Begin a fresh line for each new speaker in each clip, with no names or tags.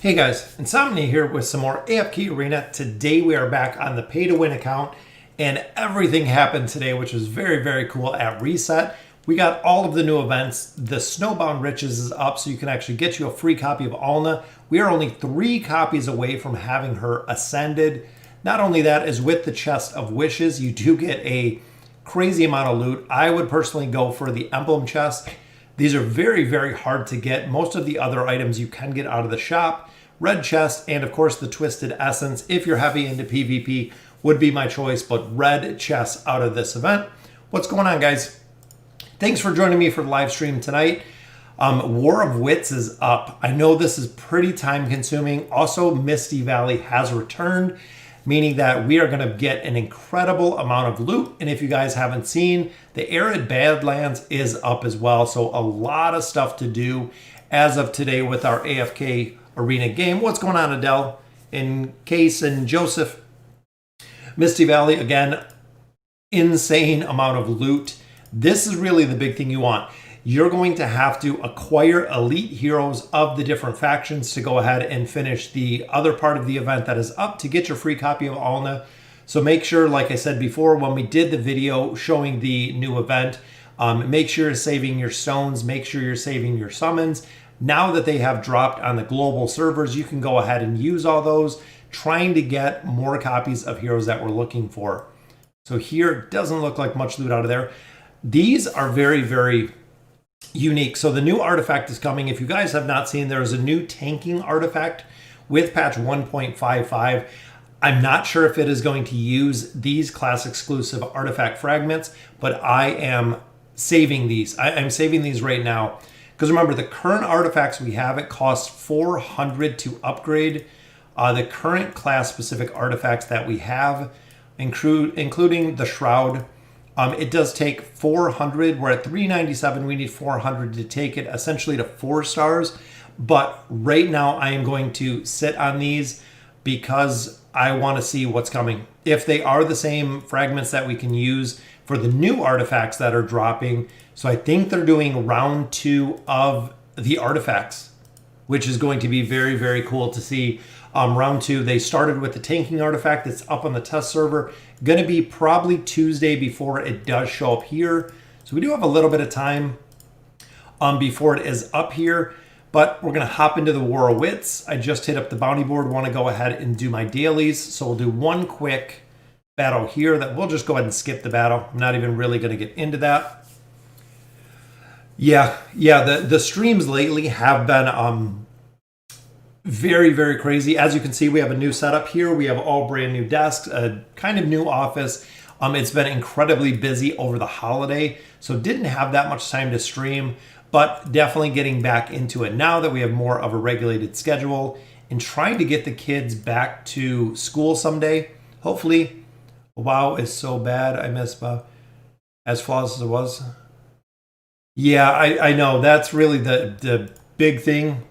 Hey guys, Insomnia here with some more AFK Arena. Today we are back on the pay to win account and everything happened today, which was very cool at reset. We got all of the new events. The Snowbound Riches is up, so you can actually get you a free copy of Alna. We are only 3 copies away from having her ascended. Not only that, is with the Chest of Wishes, you do get a crazy amount of loot. I would personally go for the Emblem Chest. These are very hard to get. Most of the other items you can get out of the shop. Red Chest and of course the Twisted Essence, if you're heavy into PvP, would be my choice, but Red Chest out of this event. What's going on, guys? Thanks for joining me for the live stream tonight. War of Wits is up. I know this is pretty time consuming. Also, Misty Valley has returned, meaning that we are going to get an incredible amount of loot. And if you guys haven't seen, the Arid Badlands is up as well. So a lot of stuff to do as of today with our AFK Arena game. What's going on, Adele? In Case and Joseph. Misty Valley, again, insane amount of loot. This is really the big thing you want. You're going to have to acquire elite heroes of the different factions to go ahead and finish the other part of the event that is up to get your free copy of Alna. So make sure, like I said before, when we did the video showing the new event, make sure you're saving your stones, make sure you're saving your summons. Now that they have dropped on the global servers, you can go ahead and use all those, trying to get more copies of heroes that we're looking for. So here, it doesn't look like much loot out of there. These are very unique. So the new artifact is coming. If you guys have not seen, there is a new tanking artifact with patch 1.55. I'm not sure if it is going to use these class exclusive artifact fragments, but I am saving these. I'm saving these right now. Because remember, the current artifacts we have, it costs 400 to upgrade. The current class-specific artifacts that we have, including the Shroud, it does take 400. We're at 397. We need 400 to take it essentially to 4 stars. But right now, I am going to sit on these because I want to see what's coming. If they are the same fragments that we can use for the new artifacts that are dropping. So I think they're doing round 2 of the artifacts, which is going to be very cool to see. Round 2, they started with the tanking artifact that's up on the test server. Going to be probably Tuesday before it does show up here. So we do have a little bit of time before it is up here. But we're going to hop into the War of Wits. I just hit up the bounty board. Want to go ahead and do my dailies. So we'll do one quick battle here that we'll just go ahead and skip the battle. I'm not even really going to get into that. Yeah, the streams lately have been very crazy. As you can see, we have a new setup here. We have all brand new desks, a kind of new office. It's been incredibly busy over the holiday, so didn't have that much time to stream, but definitely getting back into it now that we have more of a regulated schedule and trying to get the kids back to school someday. Hopefully. WoW is so bad. I miss as flawless as it was. Yeah, I know. That's really the big thing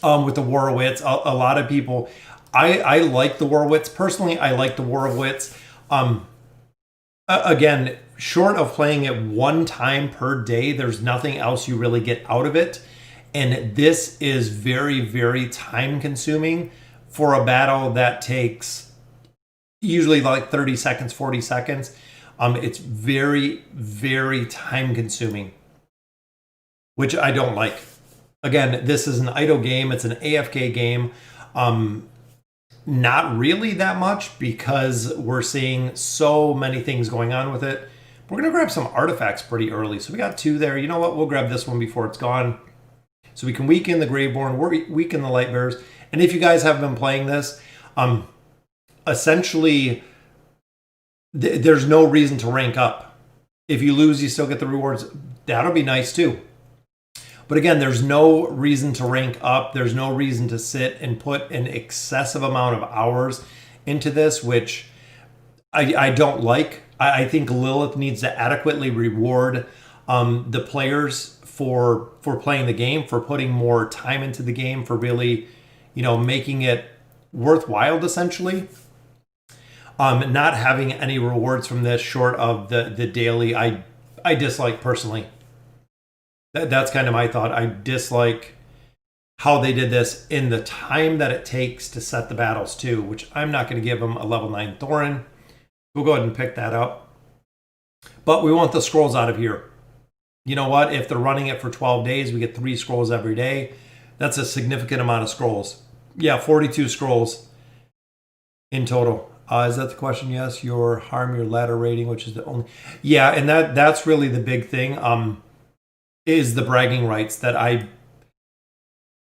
with the War of Wits. A lot of people, I like the War of Wits. Personally, I like the War of Wits. Again, short of playing it one time per day, there's nothing else you really get out of it. And this is very time consuming for a battle that takes usually like 30 seconds, 40 seconds. It's very time consuming, which I don't like. Again, this is an idle game. It's an AFK game. Not really that much because we're seeing so many things going on with it. We're going to grab some artifacts pretty early. So we got 2 there. You know what? We'll grab this one before it's gone. So we can weaken the Graveborn, weaken the Lightbearers. And if you guys have been playing this, essentially, there's no reason to rank up. If you lose, you still get the rewards. That'll be nice too. But again, there's no reason to rank up. There's no reason to sit and put an excessive amount of hours into this, which I don't like. I think Lilith needs to adequately reward the players for playing the game, for putting more time into the game, for really, making it worthwhile, essentially. Not having any rewards from this short of the daily, I dislike personally. That's kind of my thought. I dislike how they did this in the time that it takes to set the battles too, which I'm not going to give them a level 9 Thorin. We'll go ahead and pick that up. But we want the scrolls out of here. You know what? If they're running it for 12 days, we get 3 scrolls every day. That's a significant amount of scrolls. Yeah, 42 scrolls in total. Is that the question? Yes. Your harm, your ladder rating, which is the only... Yeah, and that's really the big thing, is the bragging rights that I...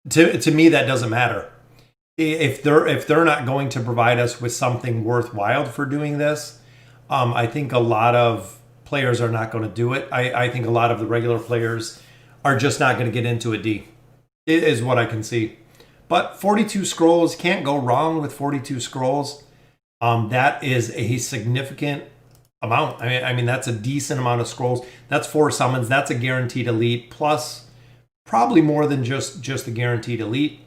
To me, that doesn't matter. If they're not going to provide us with something worthwhile for doing this, I think a lot of players are not going to do it. I think a lot of the regular players are just not going to get into a D. It is what I can see. But 42 scrolls, can't go wrong with 42 scrolls. That is a significant amount. I mean, that's a decent amount of scrolls. That's 4 summons. That's a guaranteed elite, plus probably more than just the guaranteed elite.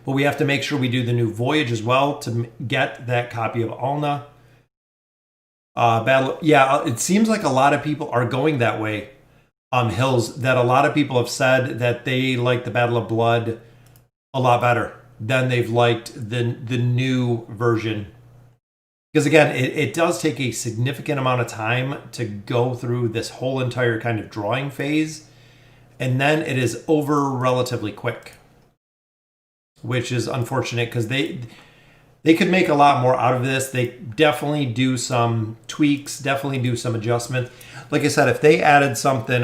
But we have to make sure we do the new voyage as well to get that copy of Alna. Battle. Yeah, it seems like a lot of people are going that way. Hills, that a lot of people have said that they like the Battle of Blood a lot better than they've liked the new version. Because again, it does take a significant amount of time to go through this whole entire kind of drawing phase. And then it is over relatively quick, which is unfortunate because they could make a lot more out of this. They definitely do some tweaks, definitely do some adjustments. Like I said, if they added something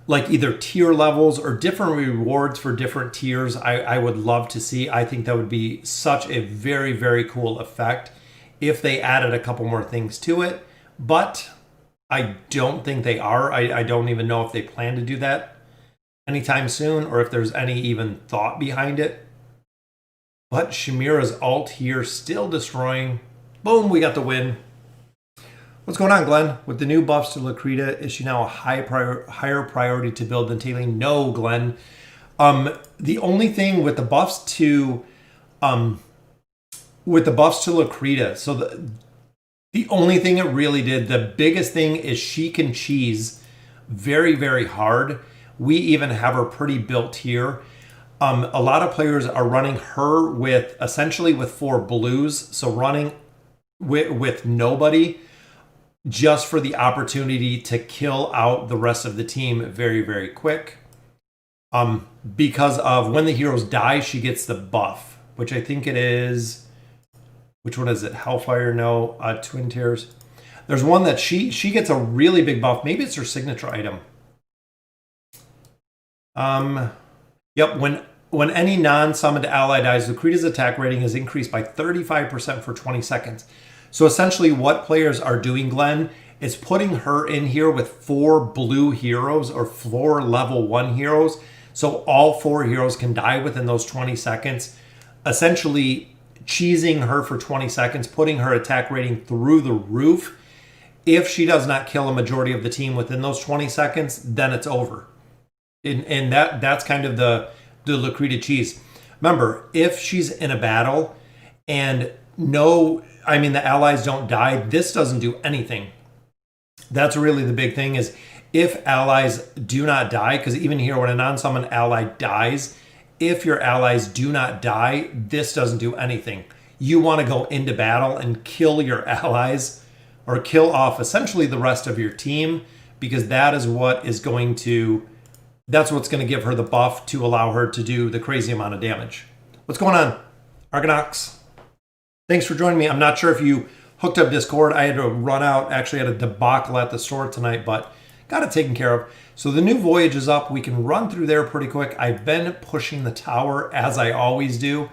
like either tier levels or different rewards for different tiers, I would love to see. I think that would be such a very, very cool effect if they added a couple more things to it. But I don't think they are. I don't even know if they plan to do that anytime soon or if there's any even thought behind it. But Shamira's ult here still destroying. Boom, we got the win. What's going on, Glenn? With the new buffs to Lucretia, is she now a higher priority to build than Tailing? No, Glenn. The only thing with the buffs to Lucretia, so the only thing it really did, the biggest thing is she can cheese very, very hard. We even have her pretty built here. A lot of players are running her with essentially with 4 blues, so running with nobody, just for the opportunity to kill out the rest of the team very, very quick. Because of when the heroes die, she gets the buff, which I think it is... Which one is it? Hellfire? No. Twin Tears. There's one that she gets a really big buff. Maybe it's her signature item. Yep. When any non-summoned ally dies, Lucretia's attack rating is increased by 35% for 20 seconds. So essentially what players are doing, Glenn, is putting her in here with 4 blue heroes or 4 level 1 heroes. So all 4 heroes can die within those 20 seconds. Essentially cheesing her for 20 seconds, putting her attack rating through the roof. If she does not kill a majority of the team within those 20 seconds, then it's over. And that's kind of the Lucretia cheese. Remember, if she's in a battle and the allies don't die, this doesn't do anything. That's really the big thing, is if allies do not die, because even here when a non-summoned ally dies, if your allies do not die, this doesn't do anything. You want to go into battle and kill your allies or kill off essentially the rest of your team, because that's what's going to give her the buff to allow her to do the crazy amount of damage. What's going on, Argonox? Thanks for joining me. I'm not sure if you hooked up Discord. I had to run out. Actually had a debacle at the store tonight, but got it taken care of. So the new voyage is up. We can run through there pretty quick. I've been pushing the tower as I always do.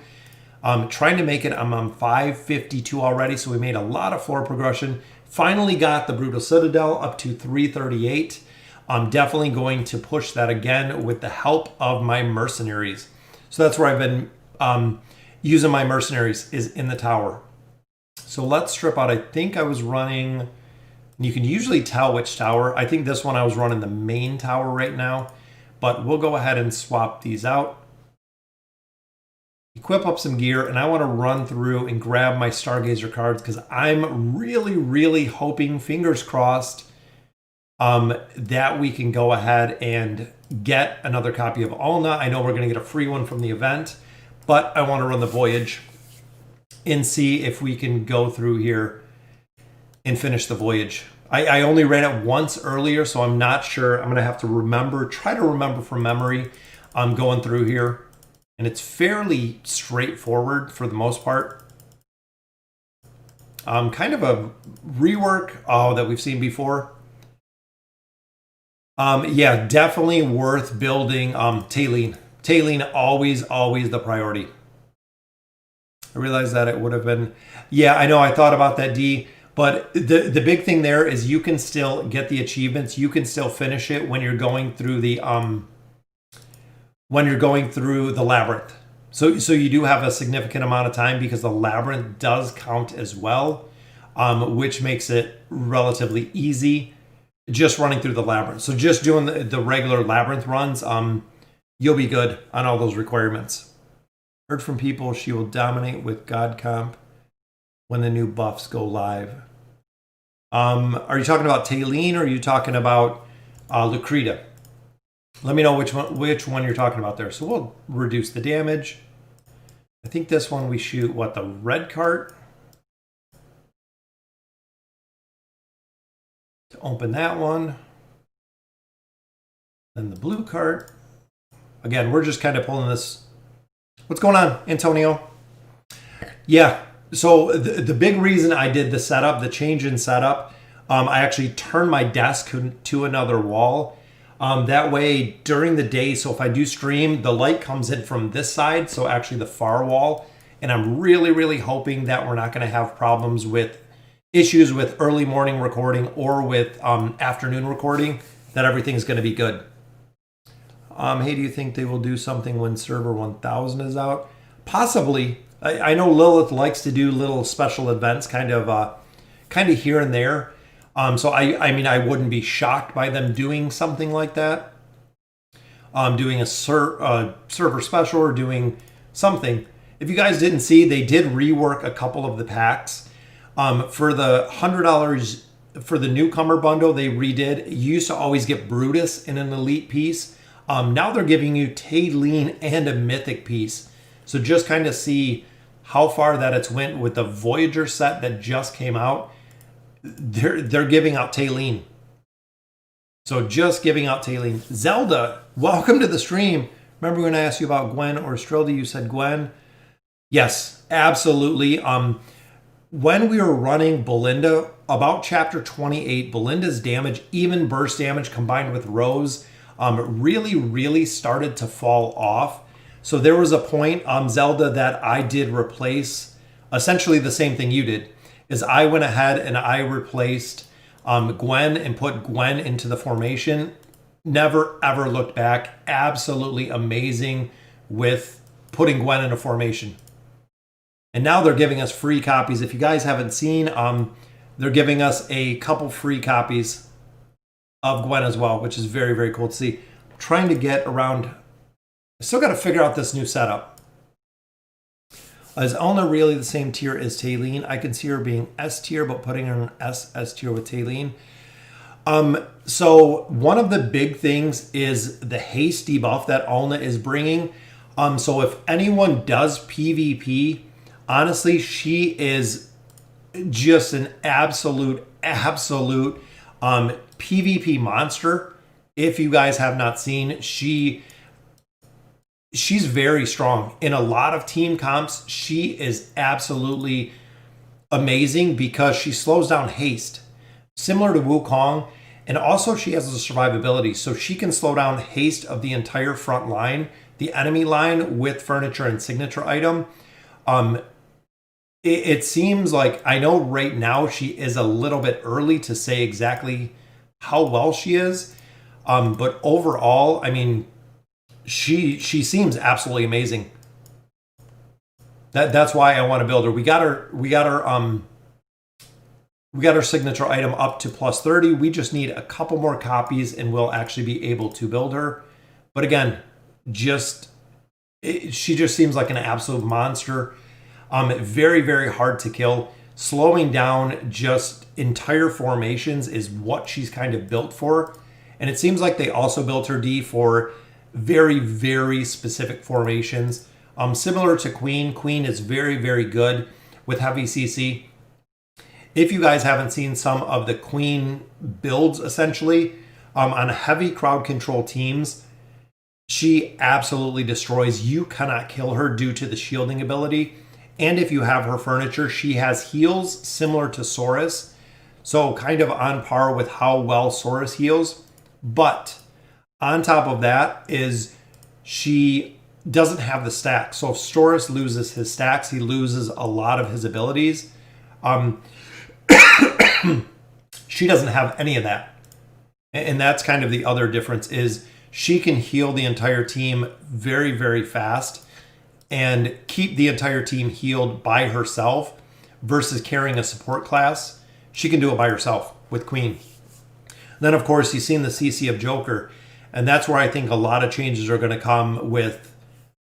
Trying to make it. I'm on 552 already, so we made a lot of floor progression. Finally got the Brutal Citadel up to 338. I'm definitely going to push that again with the help of my mercenaries. So that's where I've been using my mercenaries, is in the tower. So let's strip out. I think I was running... You can usually tell which tower. I think this one I was running the main tower right now, but we'll go ahead and swap these out. Equip up some gear, and I want to run through and grab my Stargazer cards because I'm really, really hoping, fingers crossed, that we can go ahead and get another copy of Alna. I know we're going to get a free one from the event, but I want to run the voyage and see if we can go through here and finish the voyage. I only ran it once earlier, so I'm not sure. I'm going to have to try to remember from memory. I'm going through here, and it's fairly straightforward for the most part. Kind of a rework that we've seen before. Yeah, definitely worth building Tailene. Tailene, always the priority. I realized that it would have been... Yeah, I know, I thought about that, D. But the big thing there is you can still get the achievements. You can still finish it when you're going through the labyrinth. So you do have a significant amount of time because the labyrinth does count as well, which makes it relatively easy just running through the labyrinth. So just doing the regular labyrinth runs, you'll be good on all those requirements. Heard from people she will dominate with God Comp when the new buffs go live. Are you talking about Tailene or are you talking about Lucretia? Let me know which one you're talking about there. So we'll reduce the damage. I think this one we shoot, what, the red cart? To open that one. Then the blue cart. Again, we're just kind of pulling this. What's going on, Antonio? Yeah. So the big reason I did the setup, the change in setup, I actually turned my desk to another wall. That way during the day, so if I do stream, the light comes in from this side, so actually the far wall. And I'm really hoping that we're not going to have problems with issues with early morning recording or with afternoon recording, that everything's going to be good. Hey, do you think they will do something when server 1000 is out? Possibly. I know Lilith likes to do little special events kind of here and there. So I mean, I wouldn't be shocked by them doing something like that. Doing a server special or doing something. If you guys didn't see, they did rework a couple of the packs. For the $100 for the newcomer bundle, they redid. You used to always get Brutus in an elite piece. Now they're giving you Tailene and a mythic piece. So just kind of see how far that it's went with the Voyager set that just came out. They're giving out Tailene. So just giving out Tailene. Zelda, welcome to the stream. Remember when I asked you about Gwen or Strilda, you said Gwen? Yes, absolutely. When we were running Belinda, about chapter 28, Belinda's damage, even burst damage combined with Rose, really started to fall off. So there was a point, Zelda, that I did replace essentially the same thing you did, is I went ahead and I replaced Gwen and put Gwen into the formation. Never ever looked back. Absolutely amazing with putting Gwen in a formation. And now they're giving us free copies. If you guys haven't seen, they're giving us a couple free copies of Gwen as well, which is very cool to see. I'm trying to get around. I still got to figure out this new setup. Is Elna really the same tier as Tailene? I can see her being S tier, but putting her in S tier with Tailene. So one of the big things is the haste debuff that Elna is bringing. So if anyone does PvP, honestly, she is just an absolute PvP monster. If you guys have not seen, she's very strong. In a lot of team comps, she is absolutely amazing because she slows down haste, similar to Wukong. And also she has the survivability, so she can slow down haste of the entire front line, the enemy line, with furniture and signature item. It seems like, I know right now she is a little bit early to say exactly how well she is. But overall, I mean, she seems absolutely amazing. That's why I want to build her. We got her signature item up to plus 30. We just need a couple more copies and we'll actually be able to build her. But again, she just seems like an absolute monster. Very hard to kill. Slowing down just entire formations is what she's kind of built for. And it seems like they also built her D for very, very specific formations. Similar to Queen. Queen is very, very good with heavy CC. If you guys haven't seen some of the Queen builds, essentially, on heavy crowd control teams, she absolutely destroys. You cannot kill her due to the shielding ability. And if you have her furniture, she has heals similar to Saurus. So kind of on par with how well Saurus heals. But on top of that is she doesn't have the stacks. So if Saurus loses his stacks, he loses a lot of his abilities. She doesn't have any of that. And that's kind of the other difference is she can heal the entire team very, very fast and keep the entire team healed by herself versus carrying a support class. She can do it by herself with Queen. Then, of course, you've seen the CC of Joker, and that's where I think a lot of changes are going to come with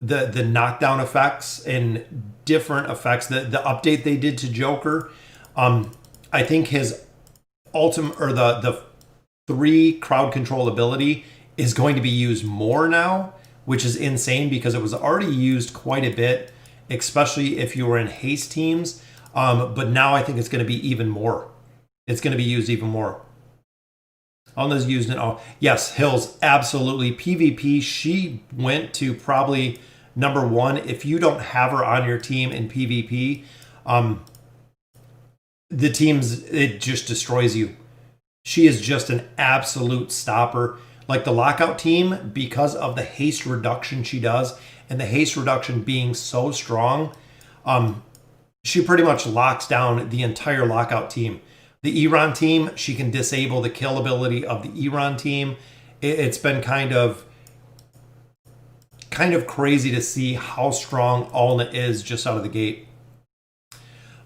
the knockdown effects and different effects. The update they did to Joker, I think his ultimate, or the 3 crowd control ability is going to be used more now, which is insane because it was already used quite a bit, especially if you were in haste teams. But now I think it's going to be even more. It's going to be used even more. Alna's used in all. Yes, Hills, absolutely. PvP, she went to probably number 1. If you don't have her on your team in PvP, the teams, it just destroys you. She is just an absolute stopper. Like the lockout team, because of the haste reduction she does, and the haste reduction being so strong, she pretty much locks down the entire lockout team. The Iran team, she can disable the kill ability of the Iran team. It's been kind of crazy to see how strong Alna is just out of the gate.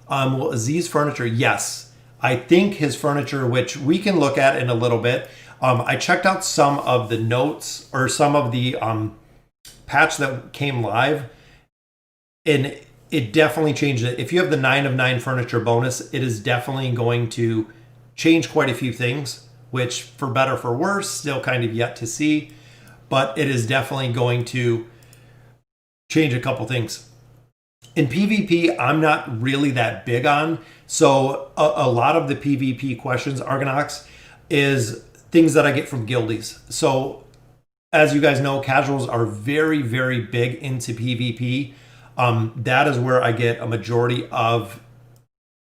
Well, Aziz furniture, yes. I think his furniture, which we can look at in a little bit. I checked out some of the notes or some of the patch that came live, and it definitely changed it. If you have the 9 of 9 furniture bonus, it is definitely going to change quite a few things, which for better, for worse, still kind of yet to see, but it is definitely going to change a couple things. In PvP, I'm not really that big on, so a lot of the PvP questions, Argonox, is things that I get from guildies. So as you guys know, casuals are very, very big into PvP. That is where I get a majority of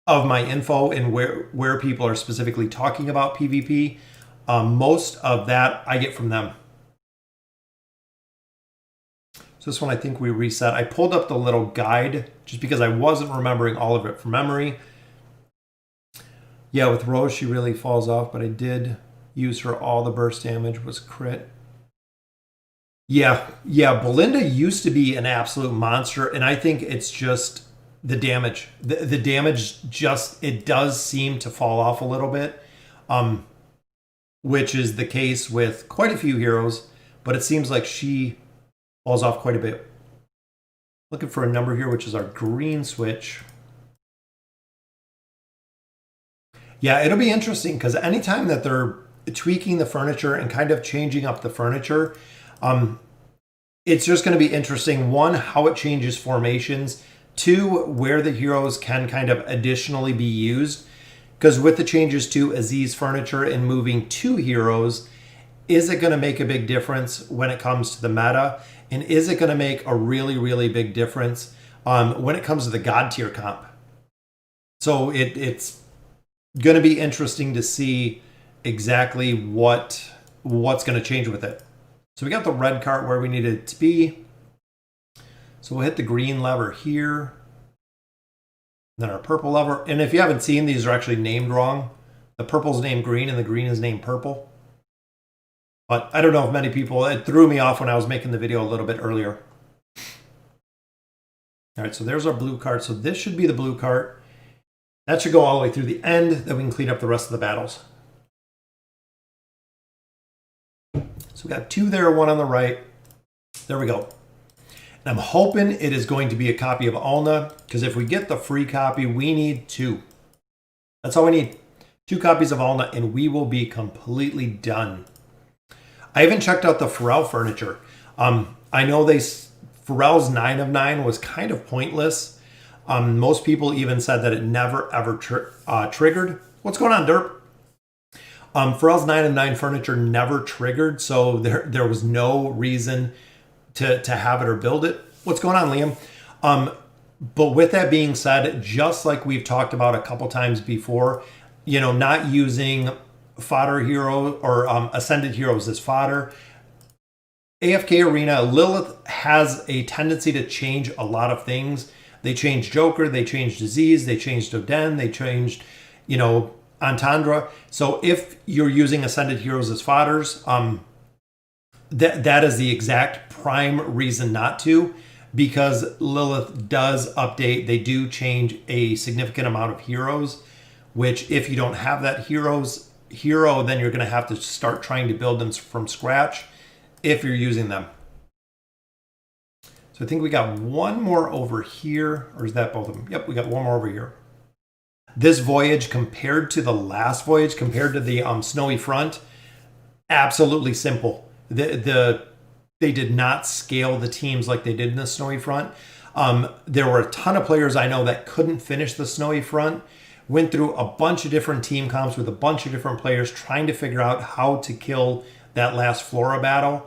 my info and where people are specifically talking about PvP. Most of that I get from them. So this one I think we reset. I pulled up the little guide just because I wasn't remembering all of it from memory. Yeah, with Rose she really falls off, but I did use her all the burst damage was crit. Yeah, Belinda used to be an absolute monster, and I think it's just the damage. The damage just, it does seem to fall off a little bit, which is the case with quite a few heroes, but it seems like she falls off quite a bit. Looking for a number here, which is our green switch. Yeah, it'll be interesting because anytime that they're tweaking the furniture and kind of changing up the furniture, it's just going to be interesting. 1, how it changes formations. 2, where the heroes can kind of additionally be used. Because with the changes to Aziz furniture and moving 2 heroes, is it going to make a big difference when it comes to the meta? And is it going to make a really, really big difference when it comes to the God tier comp? So it's going to be interesting to see exactly what's going to change with it. So we got the red cart where we need it to be. So we'll hit the green lever here. Then our purple lever. And if you haven't seen, these are actually named wrong. The purple's named green and the green is named purple. But I don't know if many people, it threw me off when I was making the video a little bit earlier. All right, so there's our blue cart. So this should be the blue cart. That should go all the way through the end. Then we can clean up the rest of the battles. So we got 2 there, 1 on the right. There we go. And I'm hoping it is going to be a copy of Alna, because if we get the free copy, we need 2. That's all we need. 2 copies of Alna, and we will be completely done. I haven't checked out the Pharrell furniture. I know Pharrell's 9 of 9 was kind of pointless. Most people even said that it never ever triggered. What's going on, Derp? Pharrell's 9 of 9 furniture never triggered, so there was no reason to have it or build it. What's going on, Liam? But with that being said, just like we've talked about a couple times before, not using fodder hero or ascended heroes as fodder. AFK Arena, Lilith has a tendency to change a lot of things. They changed Joker, they changed Disease, they changed Oden, they changed, Entendre. So if you're using ascended heroes as fodders, that is the exact prime reason not to, because Lilith does update. They do change a significant amount of heroes, which if you don't have that hero, then you're going to have to start trying to build them from scratch if you're using them. So I think we got one more over here, or is that both of them? Yep, we got one more over here. This voyage compared to the last voyage, compared to the Snowy Front, absolutely simple. They did not scale the teams like they did in the Snowy Front. There were a ton of players I know that couldn't finish the Snowy Front, went through a bunch of different team comps with a bunch of different players trying to figure out how to kill that last Flora battle.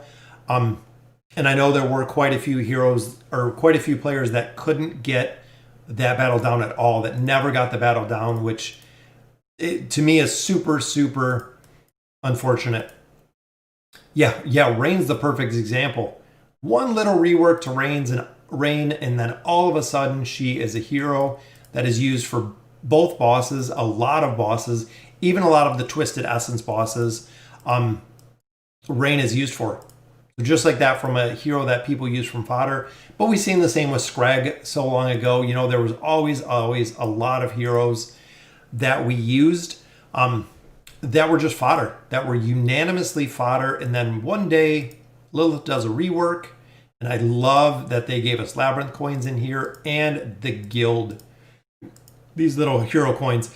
And I know there were quite a few heroes or quite a few players that couldn't get that battle down at all, that never got the battle down, which to me is super, super unfortunate. Yeah, Rain's the perfect example. One little rework to Rain, and then all of a sudden she is a hero that is used for both bosses, a lot of bosses, even a lot of the Twisted Essence bosses. Rain is used for. Just like that from a hero that people use from fodder. But we've seen the same with Scrag so long ago. There was always a lot of heroes that we used that were just fodder, that were unanimously fodder. And then one day Lilith does a rework, and I love that they gave us Labyrinth coins in here and the guild. These little hero coins.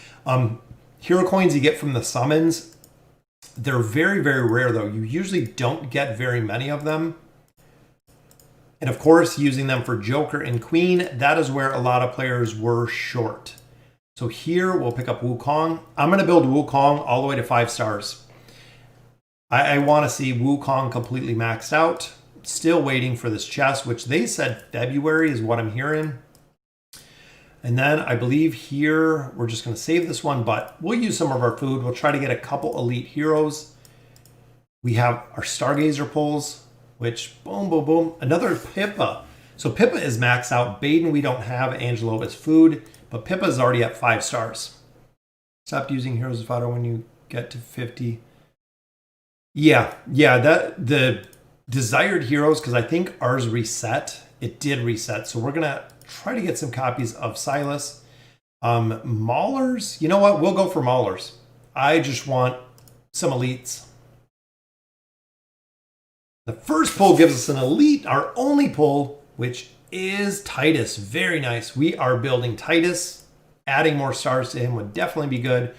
Hero coins you get from the summons. They're very, very rare, though. You usually don't get very many of them. And of course, using them for Joker and Queen, that is where a lot of players were short. So here we'll pick up Wukong. I'm going to build Wukong all the way to 5 stars. I want to see Wukong completely maxed out. Still waiting for this chest, which they said February is what I'm hearing. And then I believe here, we're just going to save this one, but we'll use some of our food. We'll try to get a couple elite heroes. We have our Stargazer pulls, which boom, boom, boom. Another Pippa. So Pippa is maxed out. Baden we don't have. Angelo is food, but Pippa is already at 5 stars. Stop using heroes of fodder when you get to 50. Yeah, that the desired heroes, because I think ours reset. It did reset. So we're going to try to get some copies of Silas. Maulers, you know what? We'll go for Maulers. I just want some elites. The first pull gives us an elite, our only pull, which is Titus. Very nice. We are building Titus. Adding more stars to him would definitely be good.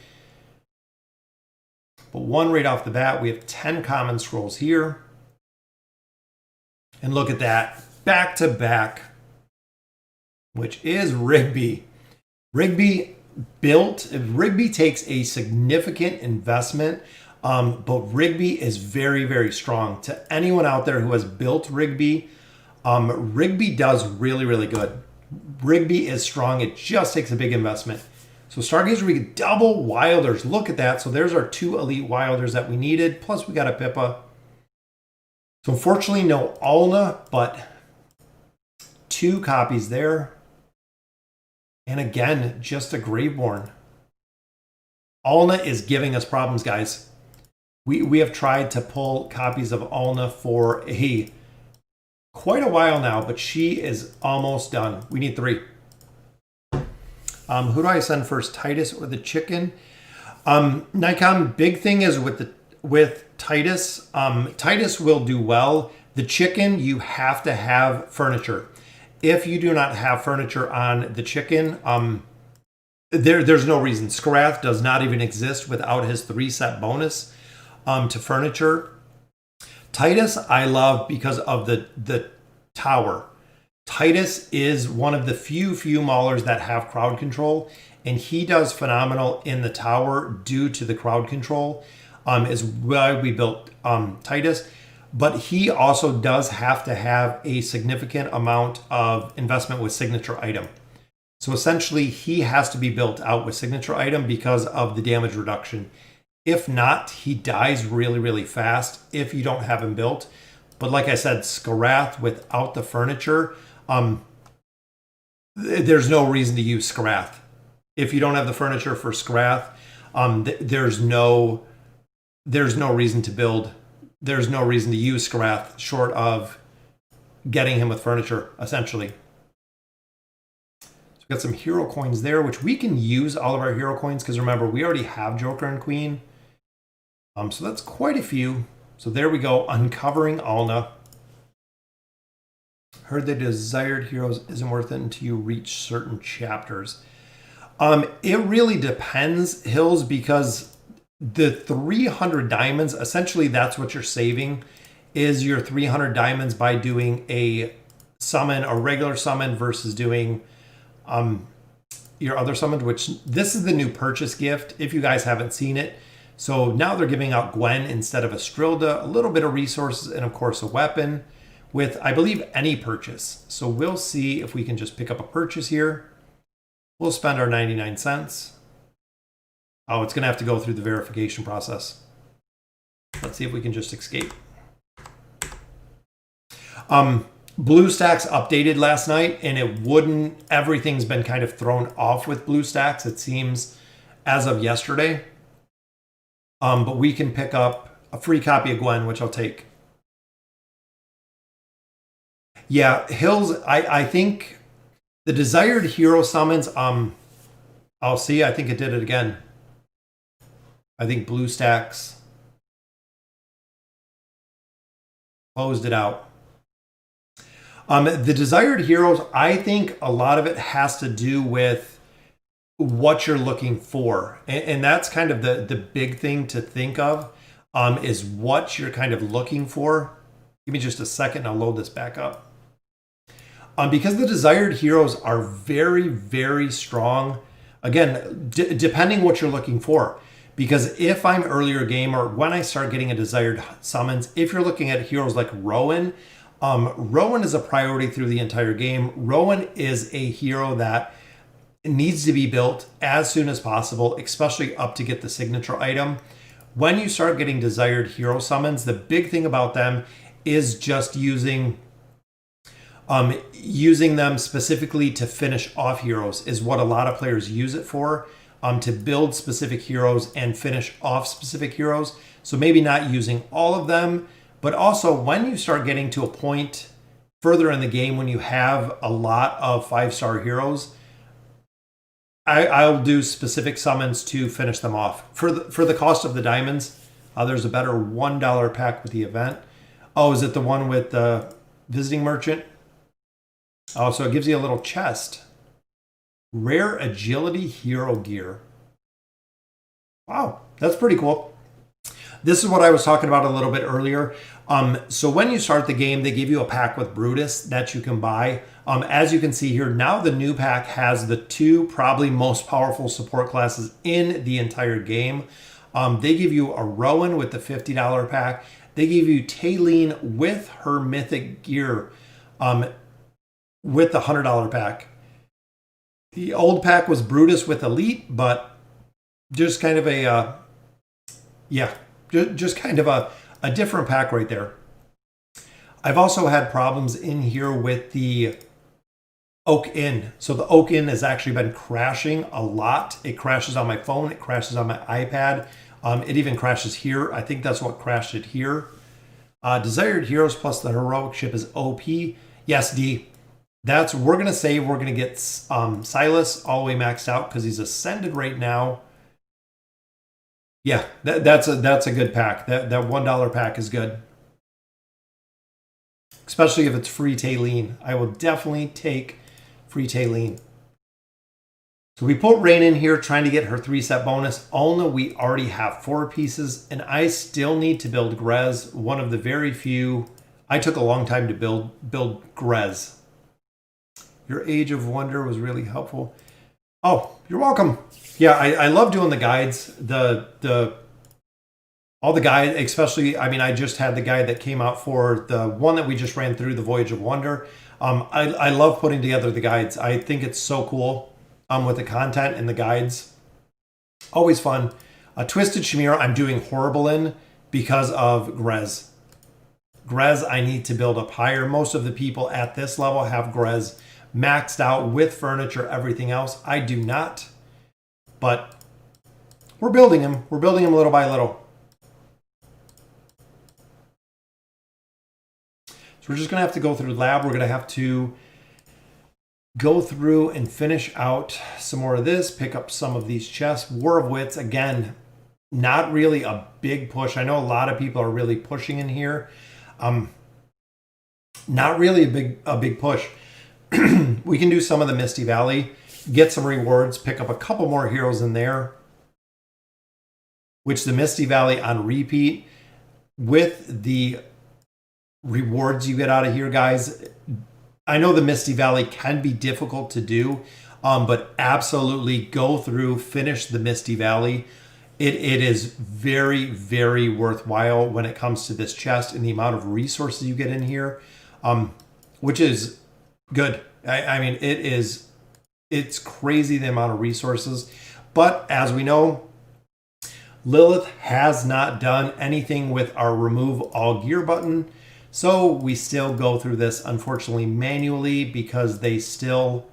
But one right off the bat, we have 10 common scrolls here. And look at that. Back to back. Which is Rigby. Rigby takes a significant investment, but Rigby is very, very strong. To anyone out there who has built Rigby, Rigby does really, really good. Rigby is strong. It just takes a big investment. So Stargazer, we get double Wilders. Look at that. So there's our 2 elite Wilders that we needed. Plus we got a Pippa. So unfortunately, no Alna, but 2 copies there. And again, just a Graveborn. Alna is giving us problems, guys. We have tried to pull copies of Alna for quite a while now, but she is almost done. We need 3. Who do I send first, Titus or the chicken? Nikon, big thing is with Titus. Titus will do well. The chicken, you have to have furniture. If you do not have furniture on the chicken, there's no reason. Scarath does not even exist without his 3 set bonus to furniture. Titus, I love because of the tower. Titus is one of the few maulers that have crowd control, and he does phenomenal in the tower due to the crowd control. Is why we built Titus. But he also does have to have a significant amount of investment with signature item. So essentially, he has to be built out with signature item because of the damage reduction. If not, he dies really, really fast if you don't have him built. But like I said, Skarath without the furniture, there's no reason to use Skarath. If you don't have the furniture for Skarath, there's no reason to build. There's no reason to use Skarath short of getting him with furniture, essentially. So we've got some hero coins there, which we can use all of our hero coins because remember, we already have Joker and Queen. So that's quite a few. So there we go, uncovering Alna. Heard the desired heroes isn't worth it until you reach certain chapters. It really depends, Hills, because the 300 diamonds, essentially that's what you're saving, is your 300 diamonds by doing a summon, a regular summon versus doing your other summon, which this is the new purchase gift, if you guys haven't seen it. So now they're giving out Gwen instead of a Strilda, a little bit of resources, and of course a weapon with, I believe, any purchase. So we'll see if we can just pick up a purchase here. We'll spend our 99 cents. Oh, it's going to have to go through the verification process. Let's see if we can just escape. BlueStacks updated last night, and it wouldn't, everything's been kind of thrown off with BlueStacks, it seems, as of yesterday. But we can pick up a free copy of Gwen, which I'll take. Yeah, Hills, I think the desired hero summons, I'll see, I think it did it again. I think BlueStacks closed it out. The desired heroes, I think a lot of it has to do with what you're looking for. And that's kind of the big thing to think of, is what you're kind of looking for. Give me just a second and I'll load this back up. Because the desired heroes are very, very strong. Again, depending what you're looking for. Because if I'm earlier game or when I start getting a desired summons, if you're looking at heroes like Rowan, Rowan is a priority through the entire game. Rowan is a hero that needs to be built as soon as possible, especially up to get the signature item. When you start getting desired hero summons, the big thing about them is just using them specifically to finish off heroes is what a lot of players use it for, to build specific heroes and finish off specific heroes. So maybe not using all of them, but also when you start getting to a point further in the game when you have a lot of 5-star heroes, I'll do specific summons to finish them off. For the cost of the diamonds, there's a better $1 pack with the event. Oh, is it the one with the visiting merchant? Oh, so it gives you a little chest. Rare agility hero gear. Wow, that's pretty cool. This is what I was talking about a little bit earlier. So when you start the game, they give you a pack with Brutus that you can buy. As you can see here, now the new pack has the two probably most powerful support classes in the entire game. They give you a Rowan with the $50 pack. They give you Taylene with her mythic gear with the $100 pack. The old pack was Brutus with Elite, but just kind of a, just kind of a different pack right there. I've also had problems in here with the Oak Inn. So the Oak Inn has actually been crashing a lot. It crashes on my phone. It crashes on my iPad. It even crashes here. I think that's what crashed it here. Desired Heroes plus the Heroic Ship is OP. Yes, D. We're going to say we're going to get Silas all the way maxed out because he's ascended right now. Yeah, that's a good pack. That $1 pack is good. Especially if it's free Taylene. I will definitely take free Taylene. So we put Rain in here trying to get her 3-set bonus. Only we already have 4 pieces, and I still need to build Grez, one of the very few. I took a long time to build Grez. Your Age of Wonder was really helpful. Oh, you're welcome. Yeah, I love doing the guides. All the guides, especially, I mean, I just had the guide that came out for the one that we just ran through, the Voyage of Wonder. I love putting together the guides. I think it's so cool with the content and the guides. Always fun. Twisted Chimera, I'm doing horrible in because of Grez. Grez, I need to build up higher. Most of the people at this level have Grez maxed out with furniture, everything else. I do not, but we're building him. We're building him little by little. So we're just going to have to go through lab. We're going to have to go through and finish out some more of this, pick up some of these chests. War of Wits, again, not really a big push. I know a lot of people are really pushing in here. Not really a big push. We can do some of the Misty Valley, get some rewards, pick up a couple more heroes in there, which the Misty Valley on repeat with the rewards you get out of here, guys. I know the Misty Valley can be difficult to do, but absolutely go through, finish the Misty Valley. It is very, very worthwhile when it comes to this chest and the amount of resources you get in here, which is good. I mean, it's crazy the amount of resources. But as we know, Lilith has not done anything with our remove all gear button. So we still go through this, unfortunately, manually because they still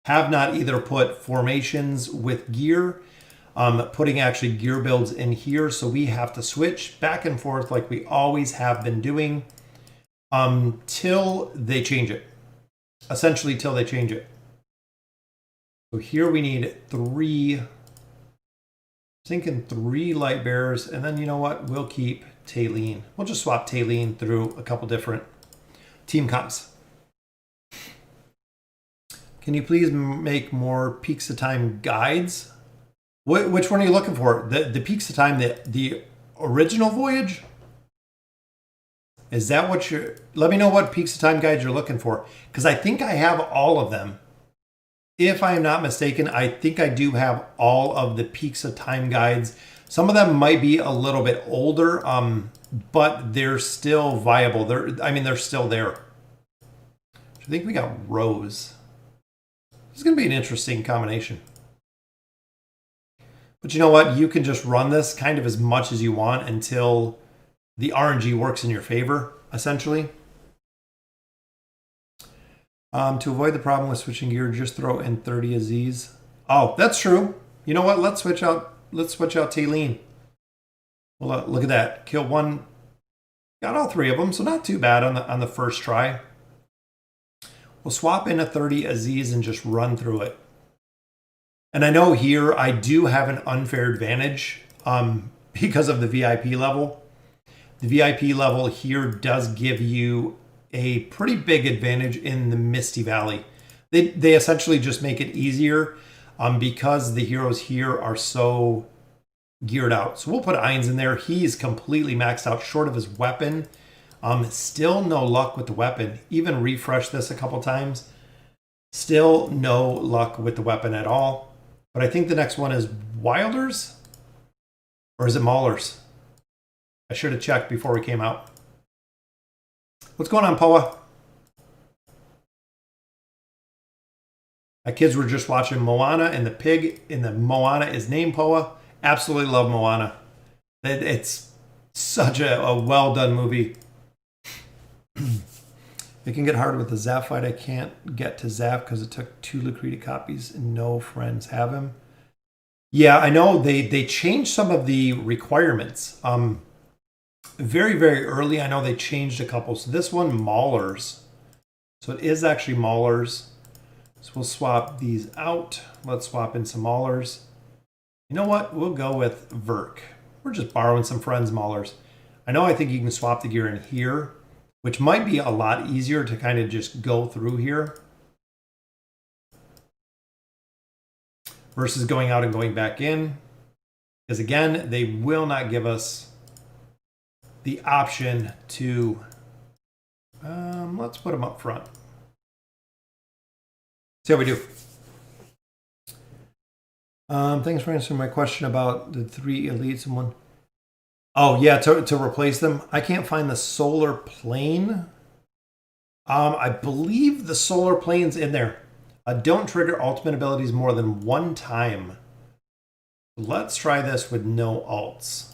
have not either put formations with gear, putting actually gear builds in here. So we have to switch back and forth like we always have been doing till they change it. Essentially, till they change it. So here we need 3, thinking 3 light bearers. And then you know what? We'll keep Taylene. We'll just swap Taylene through a couple different team comps. Can you please make more Peaks of Time guides? Which one are you looking for? The Peaks of Time, the original voyage? Is that what you're... Let me know what Peaks of Time guides you're looking for. Because I think I have all of them. If I am not mistaken, I think I do have all of the Peaks of Time guides. Some of them might be a little bit older, but they're still viable. They're still there. I think we got Rose. This is going to be an interesting combination. But you know what? You can just run this kind of as much as you want until the RNG works in your favor, essentially. To avoid the problem with switching gear, just throw in 30 Aziz. Oh, that's true. You know what? Let's switch out Taylene. Well, look at that. Kill one. Got all 3 of them, so not too bad on the first try. We'll swap in a 30 Aziz and just run through it. And I know here I do have an unfair advantage because of the VIP level. The VIP level here does give you a pretty big advantage in the Misty Valley. They essentially just make it easier because the heroes here are so geared out. So we'll put Ainz in there. He's completely maxed out short of his weapon. Still no luck with the weapon. Even refresh this a couple times. Still no luck with the weapon at all. But I think the next one is Wilders? Or is it Maulers? I should have checked before we came out. What's going on, Poa? My kids were just watching Moana, and the pig in the Moana is named Poa. Absolutely love Moana. It's such a well-done movie. It can get hard with the Zap fight. I can't get to Zap because it took 2 Lucretia copies and no friends have him. Yeah, I know they changed some of the requirements. Very, very early, I know they changed a couple. So this one, Maulers. So it is actually Maulers. So we'll swap these out. Let's swap in some Maulers. You know what? We'll go with Verk. We're just borrowing some friends' Maulers. I think you can swap the gear in here, which might be a lot easier to kind of just go through here. versus going out and going back in. Because again, they will not give us the option to, let's put them up front. See how we do. Thanks for answering my question about the 3 elites and 1. Oh yeah, to replace them. I can't find the solar plane. I believe the solar plane's in there. Don't trigger ultimate abilities more than 1 time. Let's try this with no alts.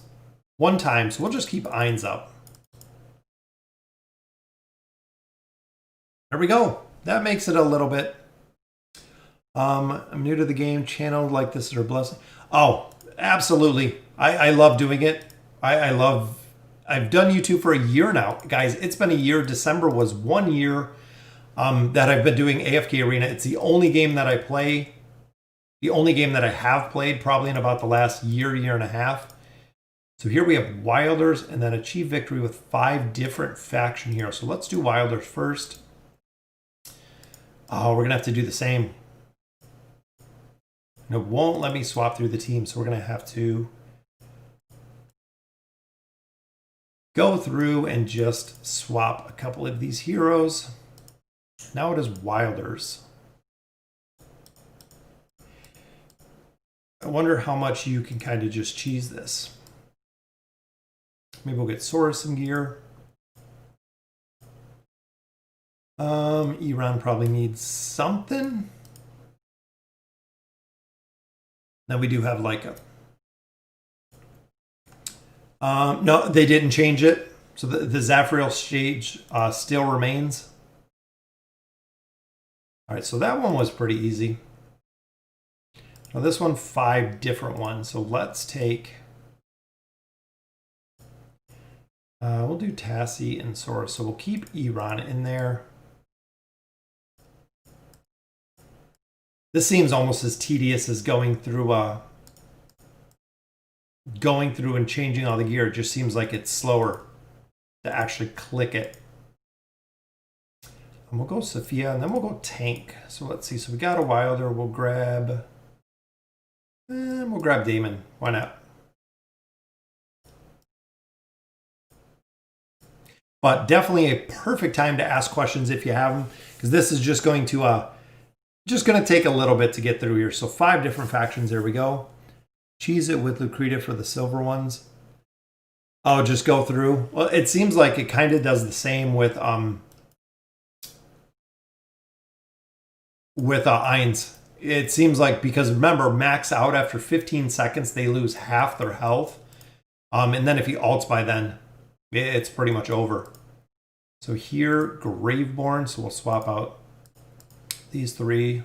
1 time, so we'll just keep Eins up. There we go. That makes it a little bit. I'm new to the game. Channel like this is a blessing. Oh, absolutely. I love doing it. I've done YouTube for a year now. Guys, it's been a year. December was 1 year that I've been doing AFK Arena. It's the only game that I play. The only game that I have played probably in about the last year and a half. So here we have Wilders and then achieve victory with 5 different faction heroes. So let's do Wilders first. Oh, we're going to have to do the same. And it won't let me swap through the team, so we're going to have to go through and just swap a couple of these heroes. Now it is Wilders. I wonder how much you can kind of just cheese this. Maybe we'll get Sora some gear. Iran probably needs something. Now we do have Leica. No, they didn't change it. So the Zafriel stage still remains. All right, so that one was pretty easy. Now this one, 5 different ones. So let's take, we'll do Tassie and Sora. So we'll keep Iran in there. This seems almost as tedious as going through and changing all the gear. It just seems like it's slower to actually click it. And we'll go Sophia, and then we'll go tank. So let's see. So we got a Wilder. We'll grab Damon. Why not? But definitely a perfect time to ask questions if you have them, because this is just going to take a little bit to get through here. So 5 different factions. There we go. Cheese it with Lucretia for the silver ones. Oh, just go through. Well, it seems like it kind of does the same with Eins. It seems like, because remember, max out after 15 seconds, they lose half their health. And then if he ults by then, it's pretty much over. So here, Graveborn. So we'll swap out these 3.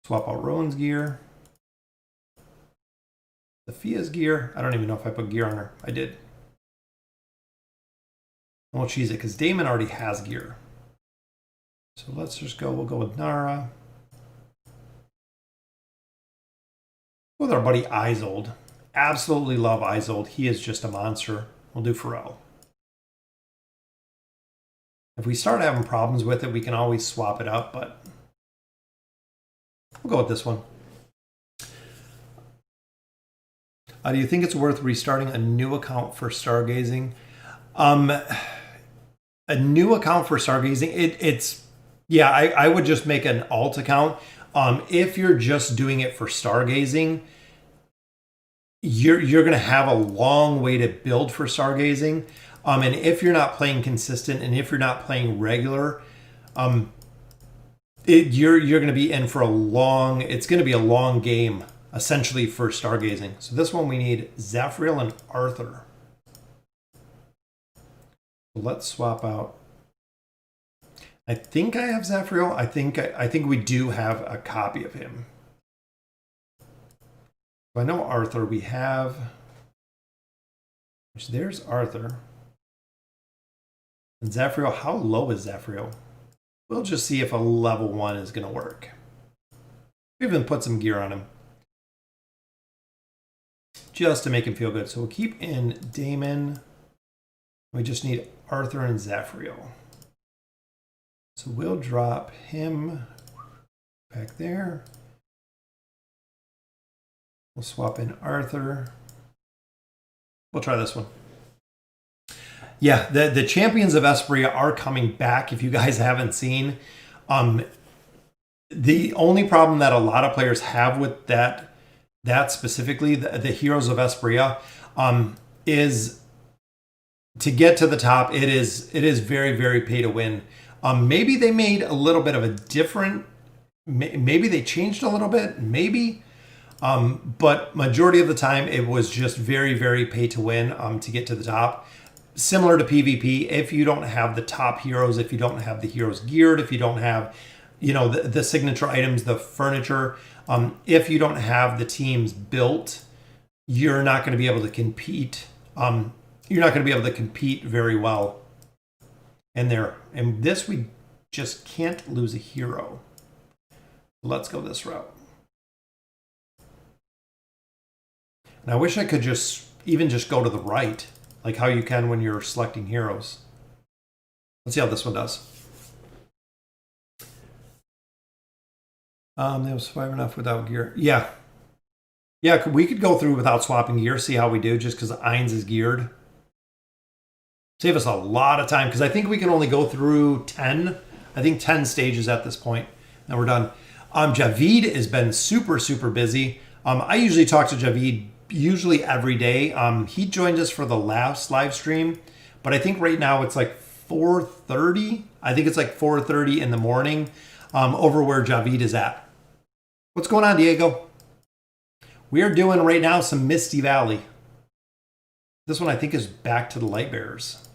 Swap out Rowan's gear. Sophia's gear. I don't even know if I put gear on her. I did. I won't cheese it because Damon already has gear. So let's just go. We'll go with Nara. With our buddy Isolde. Absolutely love Isolde. He is just a monster. We'll do Pharrell. If we start having problems with it, we can always swap it up, but we'll go with this one. Do you think it's worth restarting a new account for stargazing? A new account for stargazing, yeah, I would just make an alt account. If you're just doing it for stargazing, you're going to have a long way to build for stargazing. And if you're not playing consistent and if you're not playing regular, you're going to be in for it's going to be a long game, essentially, for stargazing. So this one we need Zafriel and Arthur. Let's swap out. I think I have Zafriel. I think we do have a copy of him. So I know Arthur we have. There's Arthur. And Zafriel, how low is Zafriel? We'll just see if a level 1 is going to work. We even put some gear on him, just to make him feel good. So we'll keep in Damon. We just need Arthur and Zafriel. So we'll drop him back there. We'll swap in Arthur. We'll try this one. Yeah, the Champions of Espria are coming back, if you guys haven't seen. The only problem that a lot of players have with that specifically, the Heroes of Espria, is to get to the top, it is very, very pay to win. Maybe they made a little bit of a different, maybe they changed a little bit, maybe. But majority of the time, it was just very, very pay to win to get to the top. Similar to PvP, if you don't have the top heroes, if you don't have the heroes geared, if you don't have, you know, the signature items, the furniture, if you don't have the teams built, you're not going to be able to compete. You're not going to be able to compete very well in there. And this, we just can't lose a hero. Let's go this route. And I wish I could just go to the right, like how you can when you're selecting heroes. Let's see how this one does. They will survive enough without gear. Yeah. Yeah, we could go through without swapping gear, see how we do, just because Ainz is geared. Save us a lot of time, because I think we can only go through 10. I think 10 stages at this point, and we're done. Javid has been super, super busy. I usually talk to Javid usually every day. He joined us for the last live stream, but I think right now it's like 4:30. I think it's like 4:30 in the morning over where Javid is at. What's going on, Diego? We are doing right now some Misty Valley. This one I think is back to the Light Bearers.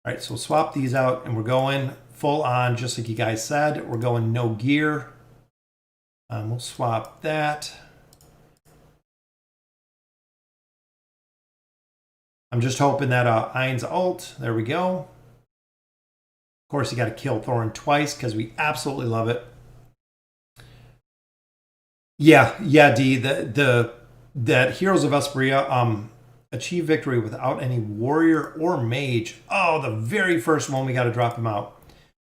All right, so we'll swap these out and we're going full on, just like you guys said. We're going no gear. We'll swap that. I'm just hoping that Ainz ult, there we go. Of course, you got to kill Thorin twice because we absolutely love it. Yeah, D, that Heroes of Espria achieve victory without any warrior or mage. Oh, the very first one, we got to drop him out.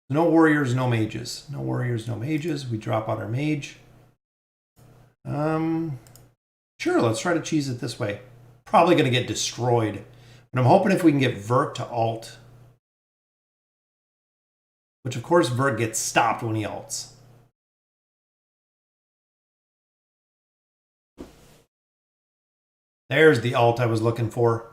No warriors, no mages. No warriors, no mages. We drop out our mage. Sure, let's try to cheese it this way. Probably going to get destroyed. But I'm hoping if we can get Vert to ult. Which, of course, Vert gets stopped when he ults. There's the ult I was looking for.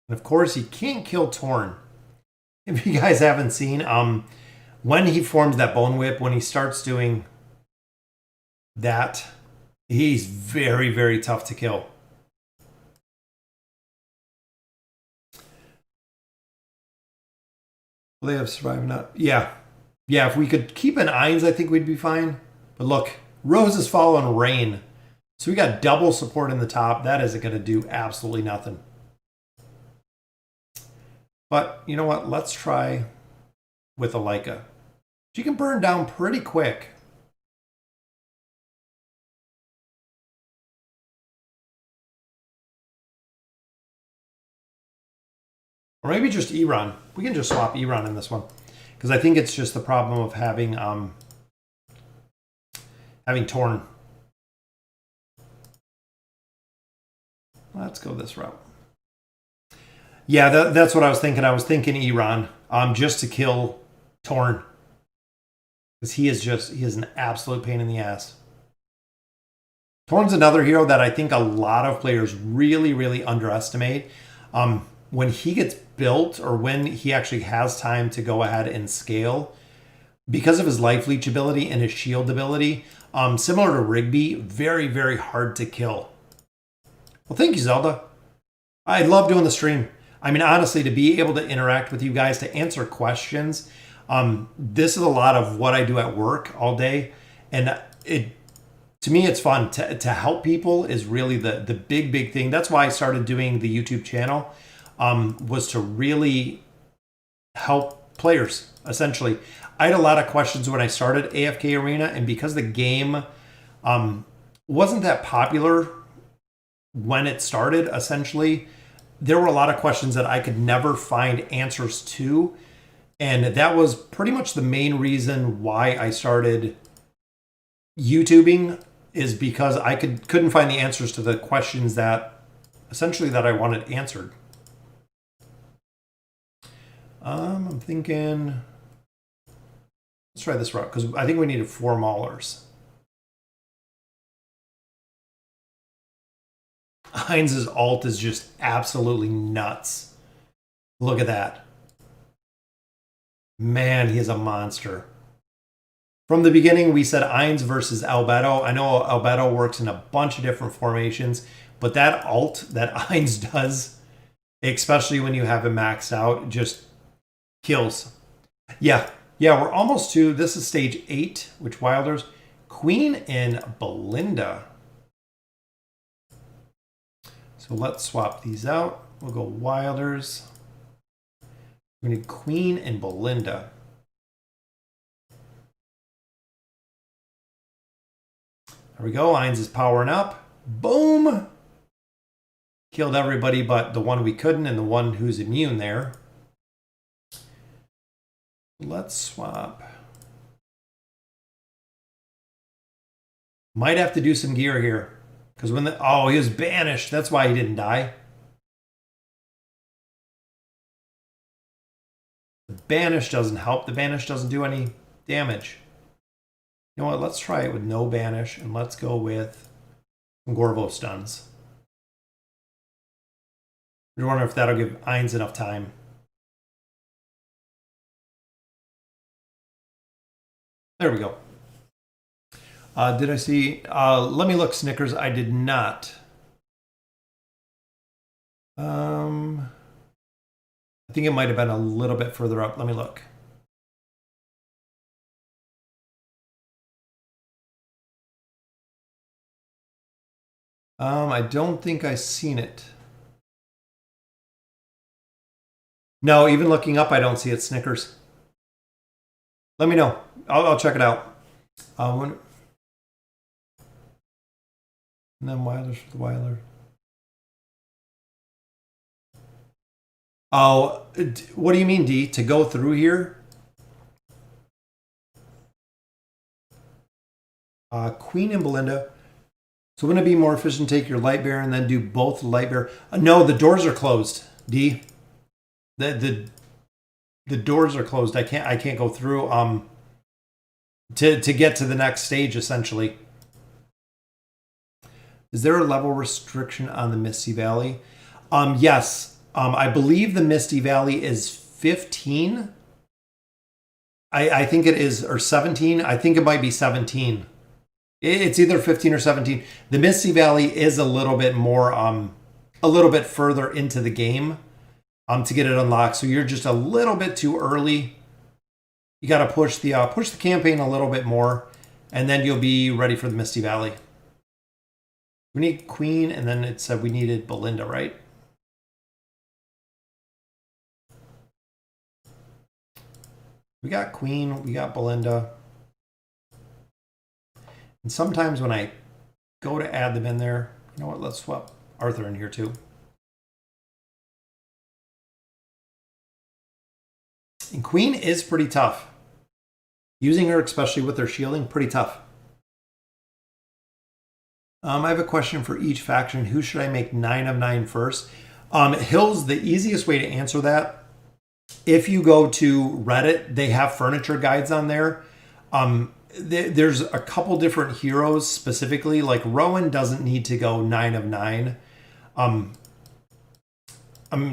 And, of course, he can't kill Torn. If you guys haven't seen, when he forms that Bone Whip, when he starts doing that, he's very, very tough to kill. Will they have survived enough? Yeah. Yeah, if we could keep an Ainz, I think we'd be fine. But look, Roses Fall and Rain. So we got double support in the top. That isn't going to do absolutely nothing. But you know what? Let's try with a Leica. She can burn down pretty quick. Or maybe just Iran. We can just swap Iran in this one. Because I think it's just the problem of having Torn. Let's go this route. Yeah, that's what I was thinking. I was thinking Iran, just to kill Torn. Because he is an absolute pain in the ass. Torn's another hero that I think a lot of players really, really underestimate. When he gets built, or when he actually has time to go ahead and scale, because of his life leech ability and his shield ability, similar to Rigby, very, very hard to kill. Well, thank you, Zelda. I love doing the stream. I mean, honestly, to be able to interact with you guys, to answer questions, this is a lot of what I do at work all day. And to me, it's fun. To help people is really the big, big thing. That's why I started doing the YouTube channel, was to really help players, essentially. I had a lot of questions when I started AFK Arena, and because the game wasn't that popular when it started, essentially, there were a lot of questions that I could never find answers to. And that was pretty much the main reason why I started YouTubing, is because I couldn't find the answers to the questions that essentially that I wanted answered. I'm thinking, let's try this route because I think we needed 4 maulers. Heinz's ult is just absolutely nuts. Look at that. Man, he is a monster. From the beginning, we said Ainz versus Albedo. I know Albedo works in a bunch of different formations, but that ult that Ainz does, especially when you have it maxed out, just kills. Yeah, we're almost to, this is stage 8, which Wilders. Queen and Belinda. So let's swap these out. We'll go Wilders. We need Queen and Belinda. There we go. Ainz is powering up. Boom! Killed everybody but the one we couldn't and the one who's immune there. Let's swap. Might have to do some gear here. Because when the... Oh, he was banished. That's why he didn't die. The banish doesn't help. The banish doesn't do any damage. You know what? Let's try it with no banish, and let's go with Gorvo stuns. I wonder if that'll give Ainz enough time. There we go. Did I see? Let me look, Snickers. I did not. I think it might have been a little bit further up. Let me look. I don't think I've seen it. No, even looking up, I don't see it, Snickers. Let me know. I'll check it out. And then Wilders for the Wilder. Oh, what do you mean, D? To go through here? Queen and Belinda. So wouldn't it be more efficient to take your light bear and then do both light bear? No, the doors are closed, D. The doors are closed. I can't go through to get to the next stage, essentially. Is there a level restriction on the Misty Valley? Yes. I believe the Misty Valley is 15. I think it is, or 17. I think it might be 17. It's either 15 or 17. The Misty Valley is a little bit more, a little bit further into the game to get it unlocked. So you're just a little bit too early. You got to push the campaign a little bit more, and then you'll be ready for the Misty Valley. We need Queen, and then it said we needed Belinda, right? We got Queen, we got Belinda. And sometimes when I go to add them in there, you know what, let's swap Arthur in here too. And Queen is pretty tough. Using her, especially with her shielding, pretty tough. I have a question for each faction. Who should I make 9 of 9 first? Hill's the easiest way to answer that. If you go to Reddit, they have furniture guides on there. There's a couple different heroes specifically. Like Rowan doesn't need to go 9 of 9. I'm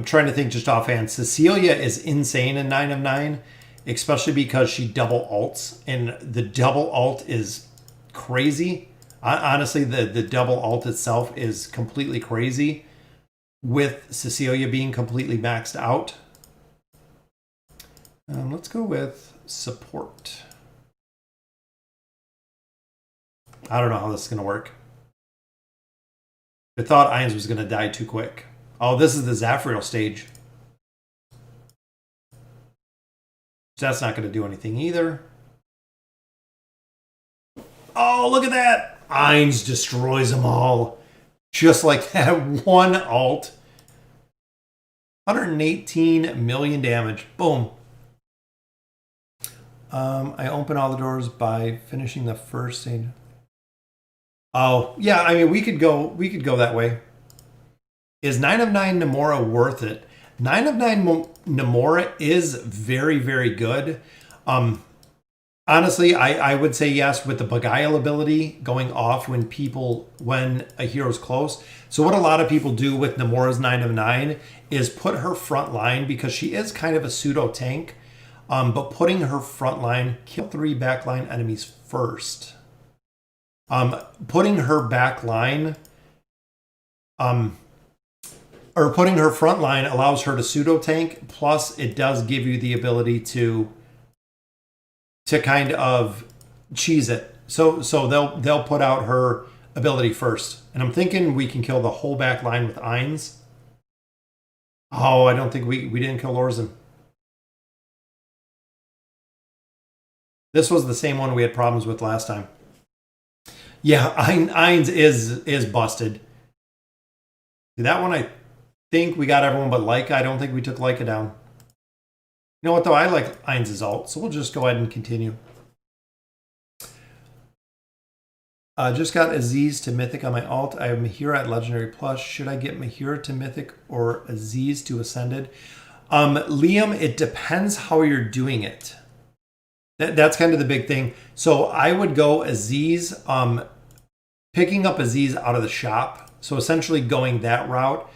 trying to think just offhand. Cecilia is insane in 9 of 9, especially because she double ults, and the double ult is crazy. Honestly, the double ult itself is completely crazy, with Cecilia being completely maxed out. Let's go with support. I don't know how this is going to work. I thought Ainz was going to die too quick. Oh, this is the Zafriel stage. So that's not going to do anything either. Oh, look at that! Ainz destroys them all. Just like that one ult. 118 million damage. Boom. I open all the doors by finishing the first scene. Oh, yeah, I mean we could go that way. Is 9 of 9 Namora worth it? 9 of 9 Namora is very, very good. Honestly, I would say yes with the Beguile ability going off when a hero's close. So what a lot of people do with Namora's 9 of 9 is put her front line, because she is kind of a pseudo tank, but putting her front line, kill 3 backline enemies first. Putting her back line, or putting her front line allows her to pseudo tank. Plus, it does give you the ability to kind of cheese it. So they'll put out her ability first, and I'm thinking we can kill the whole back line with Ainz. Oh, I don't think we didn't kill Orzen. This was the same one we had problems with last time. Yeah, Ainz is busted. That one I think we got everyone but Leica. I don't think we took Leica down. You know what though? I like Ainz's ult, so we'll just go ahead and continue. Just got Aziz to Mythic on my ult. I have Mahira at Legendary Plus. Should I get Mahira to Mythic or Aziz to Ascended? Liam, it depends how you're doing it. That's kind of the big thing. So I would go Aziz, picking up Aziz out of the shop. So essentially going that route,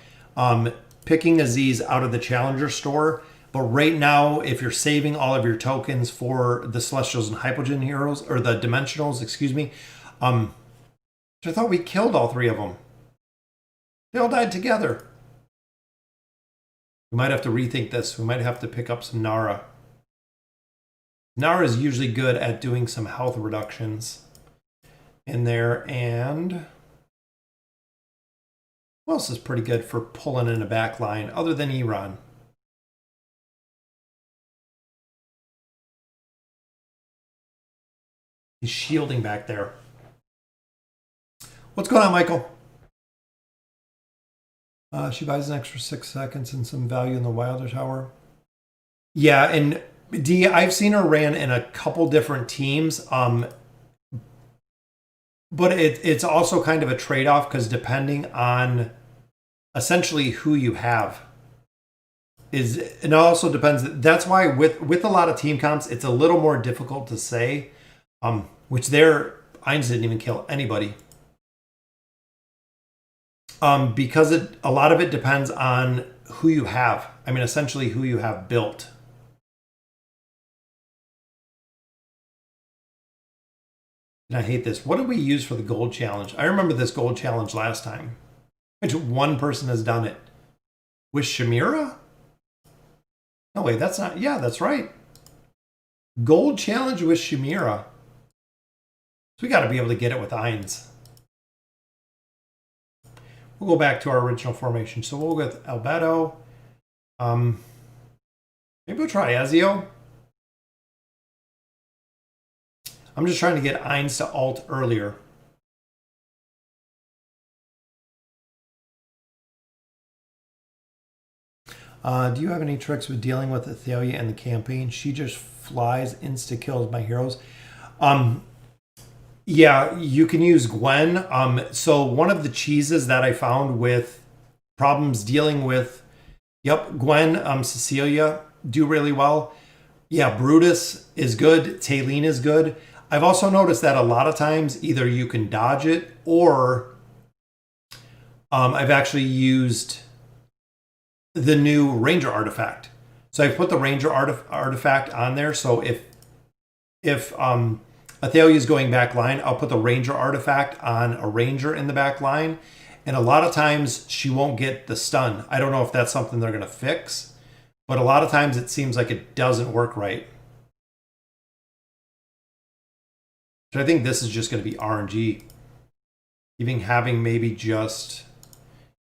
picking Aziz out of the Challenger store. But right now, if you're saving all of your tokens for the Celestials and Hypogean heroes, or the Dimensionals, excuse me, I thought we killed all 3 of them. They all died together. We might have to rethink this. We might have to pick up some Nara. Nara is usually good at doing some health reductions in there. And who else is pretty good for pulling in a back line other than Iran? He's shielding back there. What's going on, Michael? She buys an extra 6 seconds and some value in the Wilder Tower. Yeah, and D, I've seen her ran in a couple different teams. But it's also kind of a trade-off, because depending on essentially who you have, it also depends. That's why with a lot of team comps, it's a little more difficult to say. Which Ainz didn't even kill anybody. Because a lot of it depends on who you have. I mean, essentially who you have built. And I hate this. What did we use for the gold challenge? I remember this gold challenge last time. Which one person has done it? With Shamira? No, wait, that's not. Yeah, that's right. Gold challenge with Shamira. So we got to be able to get it with Ainz. We'll go back to our original formation. So we'll go with Albedo. Maybe we'll try Ezio. I'm just trying to get Ainz to ult earlier. Do you have any tricks with dealing with Athalia in the campaign? She just flies, insta-kills my heroes. Yeah, you can use Gwen. So one of the cheeses that I found with problems dealing with, Gwen, Cecilia do really well. Yeah, Brutus is good. Taylene is good. I've also noticed that a lot of times either you can dodge it, or I've actually used the new Ranger artifact. So I put the Ranger artifact on there. So if Athalia is going back line, I'll put the Ranger artifact on a Ranger in the back line. And a lot of times she won't get the stun. I don't know if that's something they're going to fix, but a lot of times it seems like it doesn't work right. So I think this is just going to be RNG. Even having maybe just,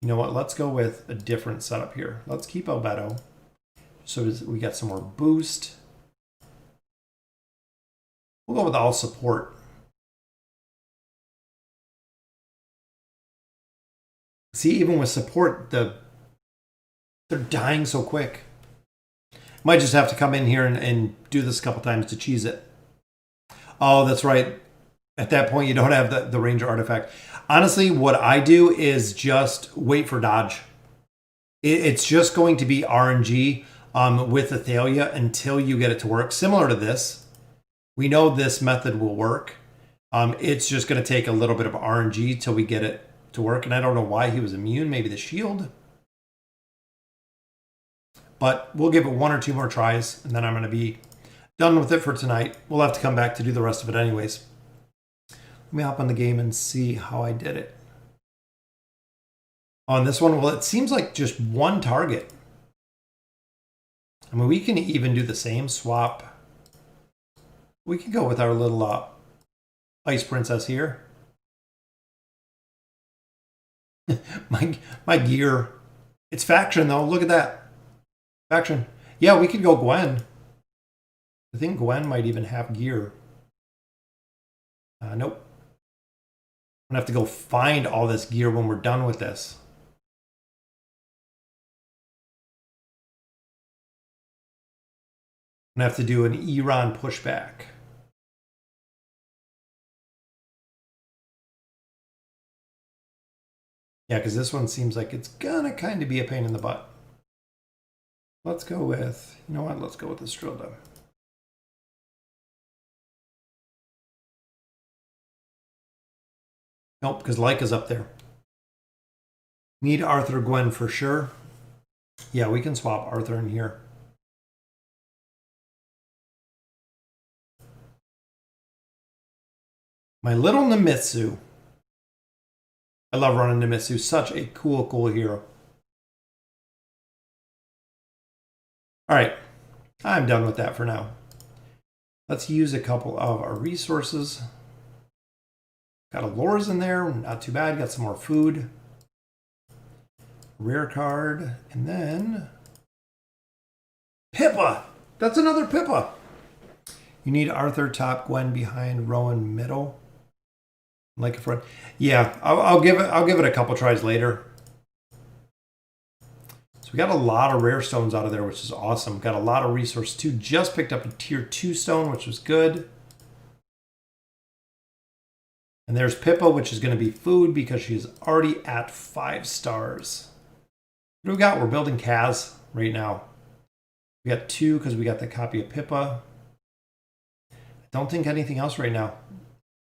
you know what, let's go with a different setup here. Let's keep Albedo. So we got some more boost. We'll go with all support. See, even with support, They're dying so quick. Might just have to come in here and do this a couple times to cheese it. Oh, that's right. At that point, you don't have the ranger artifact. Honestly, what I do is just wait for dodge. It's just going to be RNG with Athalia until you get it to work. Similar to this. We know this method will work. It's just going to take a little bit of RNG till we get it to work. And I don't know why he was immune. Maybe the shield. But we'll give it 1 or 2 more tries, and then I'm going to be done with it for tonight. We'll have to come back to do the rest of it anyways. Let me hop on the game and see how I did it. On this one, well, it seems like just 1 target. I mean, we can even do the same swap. We can go with our little ice princess here. my gear. It's faction, though. Look at that. Faction. Yeah, we could go Gwen. I think Gwen might even have gear. Nope. I'm going to have to go find all this gear when we're done with this. I'm going to have to do an Iran pushback. Yeah, because this one seems like it's going to kind of be a pain in the butt. Let's go with, you know what? Let's go with the Strilda. Nope, because Leica's up there. Need Arthur Gwen for sure. Yeah, we can swap Arthur in here. My little Nemitsu. I love running Nemitsu. Such a cool hero. All right, I'm done with that for now. Let's use a couple of our resources. Got a Lores in there, not too bad. Got some more food. Rare card, and then Pippa. That's another Pippa. You need Arthur top, Gwen behind, Rowan middle. Like a front. Yeah, I'll give it a couple tries later. So we got a lot of rare stones out of there, which is awesome. Got a lot of resource too. Just picked up a tier 2 stone, which was good. And there's Pippa, which is going to be food because she's already at 5 stars. What do we got? We're building Kaz right now. We got 2 because we got the copy of Pippa. I don't think anything else right now.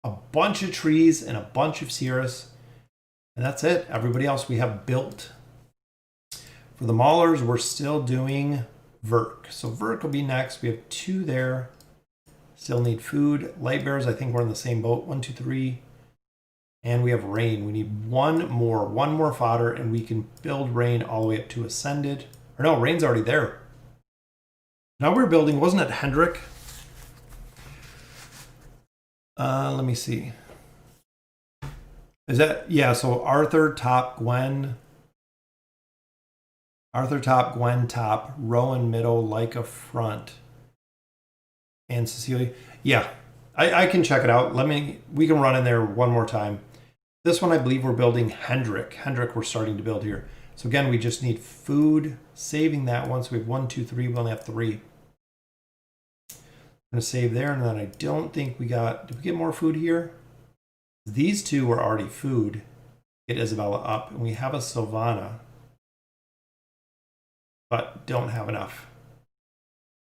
A bunch of trees and a bunch of Sierras. And that's it. Everybody else we have built. For the Maulers, we're still doing Verk. So Verk will be next. We have 2 there. Still need food. Light Bearers, I think we're in the same boat. 1, 2, 3. And we have Rain. We need one more fodder, and we can build Rain all the way up to Ascended. Or no, Rain's already there. Now we're building, wasn't it Hendrik? Let me see. Is that, yeah, so Arthur top, Gwen. Arthur top, Gwen top, Rowan middle, Leica front. And Cecilia. Yeah, I can check it out. We can run in there one more time. This one, I believe we're building Hendrik. Hendrik we're starting to build here. So again, we just need food. Saving that one. So we have 1, 2, 3. We only have 3. I'm going to save there. And then I don't think we got... Did we get more food here? These 2 were already food. Get Isabella up. And we have a Sylvana. But don't have enough.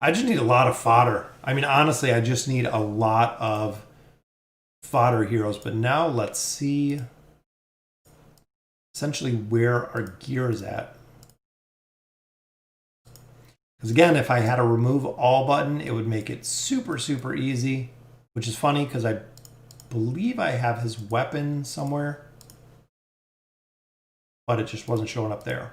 I just need a lot of fodder. I mean, honestly, I just need a lot of fodder heroes. But now let's see essentially where our gear is at. Because again, if I had a remove all button, it would make it super easy, which is funny because I believe I have his weapon somewhere, but it just wasn't showing up there.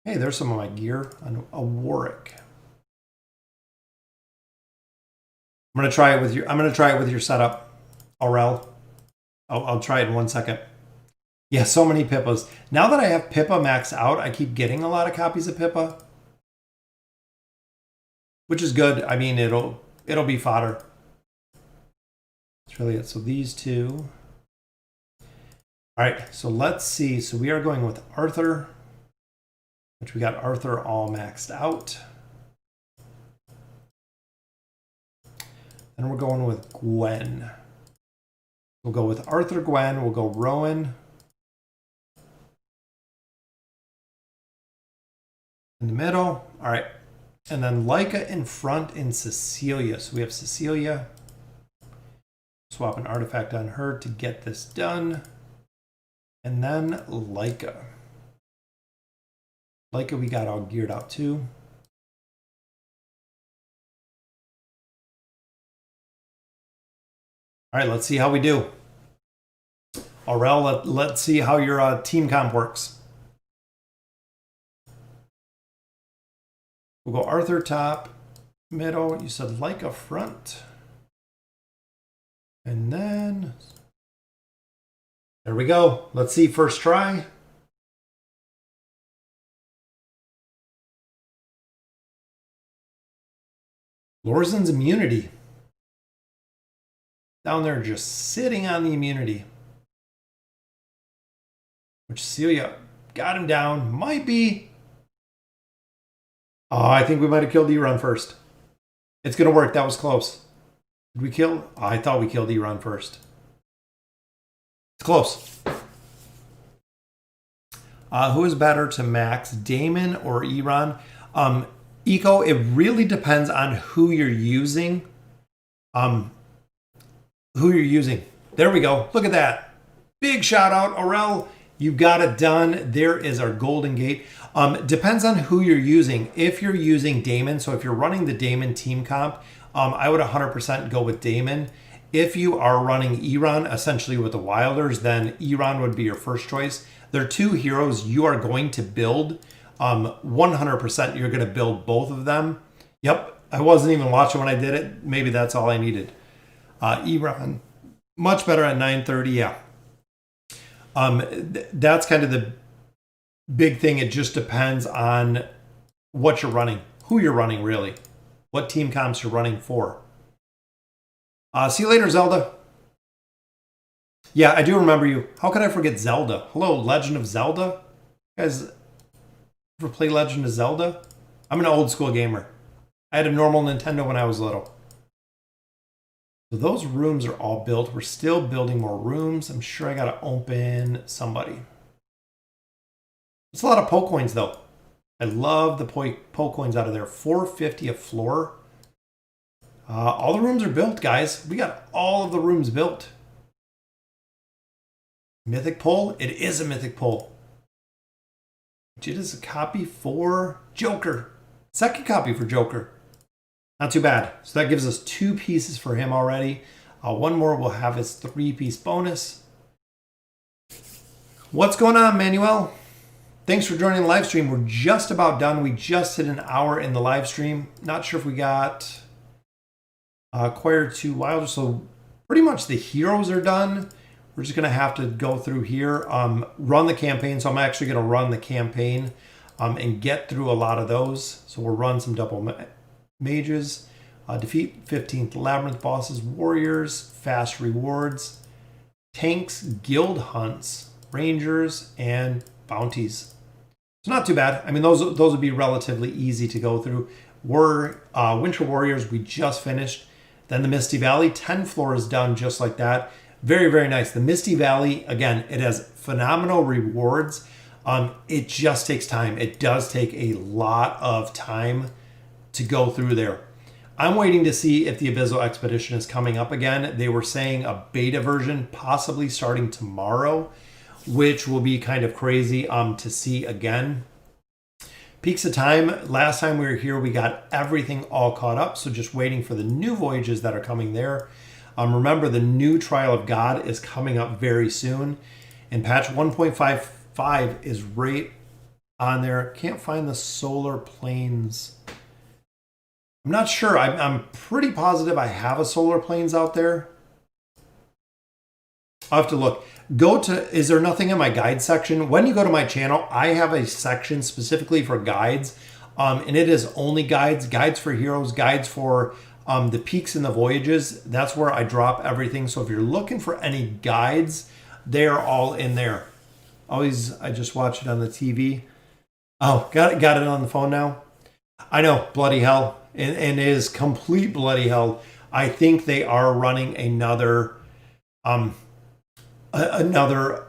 Hey, there's some of my gear on a Warwick. I'm gonna try it with your setup, Aurel. I'll try it in 1 second. Yeah, so many Pippas. Now that I have Pippa maxed out, I keep getting a lot of copies of Pippa, which is good. I mean, it'll be fodder. That's really it. So these 2. All right, so let's see. So we are going with Arthur, which we got Arthur all maxed out. Then we're going with Gwen. We'll go with Arthur, Gwen. We'll go Rowan. In the middle. All right. And then Leica in front and Cecilia. So we have Cecilia. Swap an artifact on her to get this done. And then Leica. Leica we got all geared out too. All right, let's see how we do. Aurel, let's see how your team comp works. We'll go Arthur top, middle. You said Leica front. And then, there we go. Let's see, first try. Lorzen's immunity. Down there just sitting on the immunity. Which Celia got him down. Might be. Oh, I think we might have killed E-Run first. It's going to work. That was close. Did we kill? Oh, I thought we killed E-Run first. It's close. Who is better to max, Damon or E-Run? Eco, it really depends on who you're using. There we go. Look at that. Big shout out, Aurel. You got it done. There is our golden gate. Depends on who you're using. If you're using Damon, so if you're running the Damon team comp, I would 100% go with Damon. If you are running E-Ron, essentially with the Wilders, then E-Ron would be your first choice. They're two heroes you are going to build. 100% you're going to build both of them. Yep, I wasn't even watching when I did it. Maybe that's all I needed. E-Ron, much better at 930, yeah. That's kind of the big thing. It just depends on what you're running, who you're running, really, what team comps you're running for. See you later, Zelda. Yeah, I do remember you. How could I forget Zelda? Hello, Legend of Zelda. You guys ever play Legend of Zelda? I'm an old school gamer. I had a normal Nintendo when I was little. So those rooms are all built. We're still building more rooms. I'm sure I got to open somebody. It's a lot of Poke coins, though. I love the Poke coins out of there. 450 a floor. All the rooms are built, guys. We got all of the rooms built. Mythic Pole? It is a Mythic Pole. It is a copy for Joker. Second copy for Joker. Not too bad. So that gives us 2 pieces for him already. One more will have his 3-piece bonus. What's going on, Manuel? Thanks for joining the live stream. We're just about done. We just hit an hour in the live stream. Not sure if we got acquired 2 Wilder. So pretty much the heroes are done. We're just going to have to go through here, run the campaign. So I'm actually going to run the campaign and get through a lot of those. So we'll run some double mages, defeat 15th labyrinth bosses, warriors, fast rewards, tanks, guild hunts, rangers, and bounties. It's not too bad. I mean, those would be relatively easy to go through. Winter Warriors, we just finished. Then the Misty Valley, 10 floors done just like that. Very, very nice. The Misty Valley, again, it has phenomenal rewards. It just takes time. It does take a lot of time to go through there. I'm waiting to see if the Abyssal Expedition is coming up again. They were saying a beta version possibly starting tomorrow, which will be kind of crazy to see again. Peaks of Time, last time we were here, we got everything all caught up, so just waiting for the new voyages that are coming there. Remember, the new Trial of God is coming up very soon, and patch 1.55 is right on there. Can't find the solar planes. I'm not sure. I'm pretty positive I have a solar planes out there. I'll have to look. Is there nothing in my guide section? When you go to my channel, I have a section specifically for guides, and it is only guides for heroes, guides for the peaks and the voyages. That's where I drop everything. So if you're looking for any guides, They're all in there. Always, I just watch it on the TV. Oh, got it on the phone now. I know, bloody hell, and it is complete bloody hell. I think they are running another another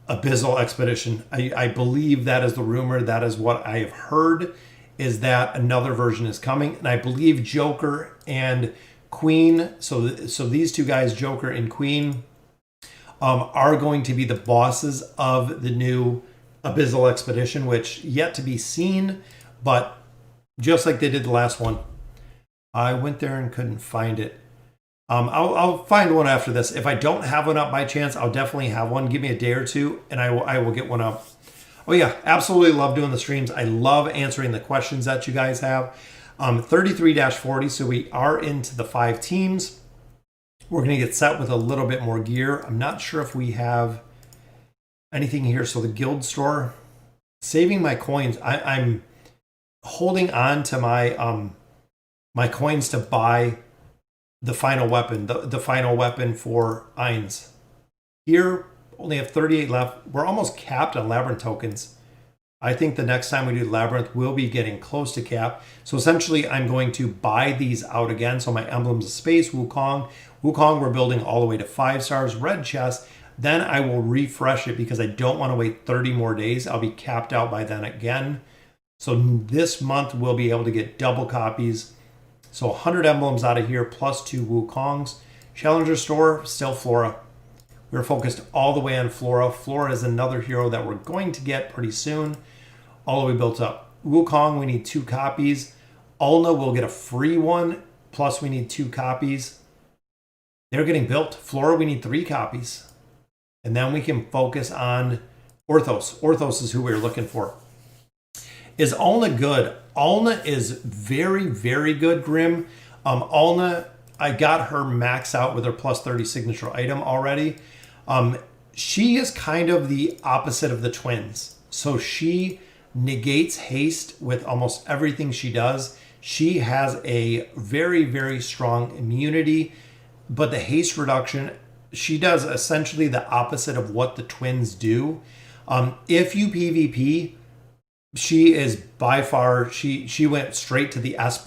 Abyssal expedition. I believe that is the rumor. That is what I have heard, is that another version is coming. And I believe Joker and Queen, so these two guys, Joker and Queen, are going to be the bosses of the new Abyssal expedition, which yet to be seen, but just like they did the last one. I went there and couldn't find it. I'll find one after this. If I don't have one up by chance, I'll definitely have one. Give me a day or two, and I will get one up. Oh yeah, absolutely love doing the streams. I love answering the questions that you guys have. 33-40, so we are into the 5 teams. We're going to get set with a little bit more gear. I'm not sure if we have anything here. So the guild store, saving my coins. I'm holding on to my my coins to buy the final weapon, the final weapon for Ainz. Here, only have 38 left. We're almost capped on Labyrinth tokens. I think the next time we do Labyrinth, we'll be getting close to cap. So essentially, I'm going to buy these out again. So my Emblems of Space, Wukong. Wukong, we're building all the way to 5 stars, red chest. Then I will refresh it because I don't want to wait 30 more days. I'll be capped out by then again. So this month, we'll be able to get double copies. So 100 emblems out of here, plus 2 Wukongs. Challenger store, still Flora. We're focused all the way on Flora. Flora is another hero that we're going to get pretty soon. All the way built up. Wukong, we need 2 copies. Ulna will get a free one, plus we need 2 copies. They're getting built. Flora, we need 3 copies. And then we can focus on Orthos. Orthos is who we're looking for. Is Ulna good? Ulna is very, very good, Grim. Ulna, I got her max out with her plus 30 signature item already. She is kind of the opposite of the twins. So she negates haste with almost everything she does. She has a very, very strong immunity, but the haste reduction, she does essentially the opposite of what the twins do. If you PvP, she is by far, she went straight to the S+.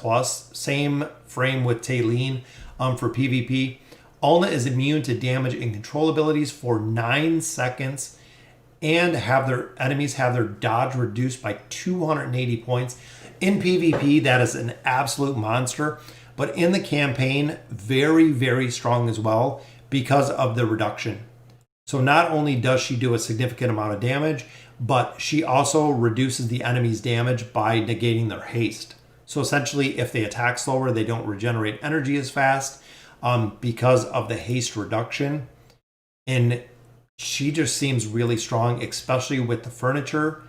Same frame with Taylene for PvP. Ulna is immune to damage and control abilities for 9 seconds and have their enemies have their dodge reduced by 280 points. In PvP, that is an absolute monster. But in the campaign, very, very strong as well because of the reduction. So not only does she do a significant amount of damage, but she also reduces the enemy's damage by negating their haste. So essentially, if they attack slower, they don't regenerate energy as fast because of the haste reduction. And she just seems really strong, especially with the furniture,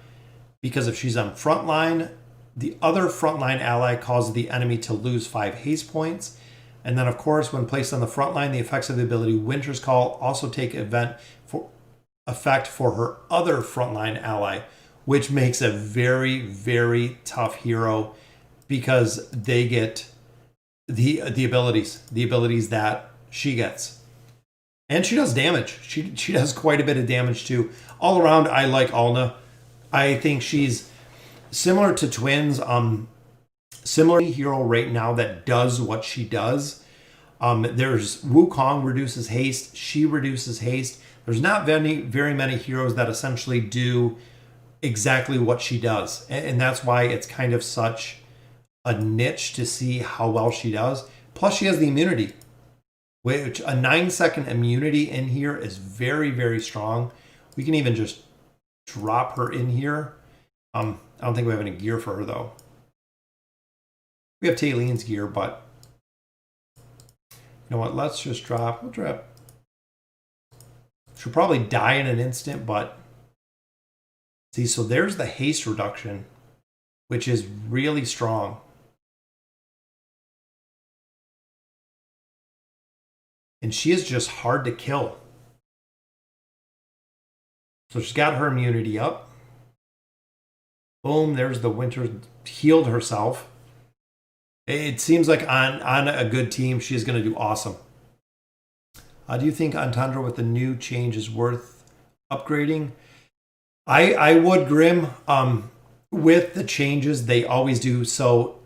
because if she's on frontline, the other frontline ally causes the enemy to lose 5 haste points. And then, of course, when placed on the front line, the effects of the ability Winter's Call also take effect for her other frontline ally, which makes a very, very tough hero because they get the abilities that she gets. And she does damage. She does quite a bit of damage too. All around, I like Ulna. I think she's similar to twins. Similar hero right now that does what she does. There's Wukong reduces haste. She reduces haste. There's not very many heroes that essentially do exactly what she does. And that's why it's kind of such a niche to see how well she does. Plus she has the immunity, which a 9-second immunity in here is very, very strong. We can even just drop her in here. I don't think we have any gear for her though. We have Taylene's gear, but you know what? Let's just drop. We'll drop. She'll probably die in an instant, but see, so there's the haste reduction, which is really strong. And she is just hard to kill. So she's got her immunity up. Boom, there's the Winter, healed herself. It seems like on a good team, she's going to do awesome. Do you think Entendre with the new change is worth upgrading? I would, Grim. With the changes, they always do. So,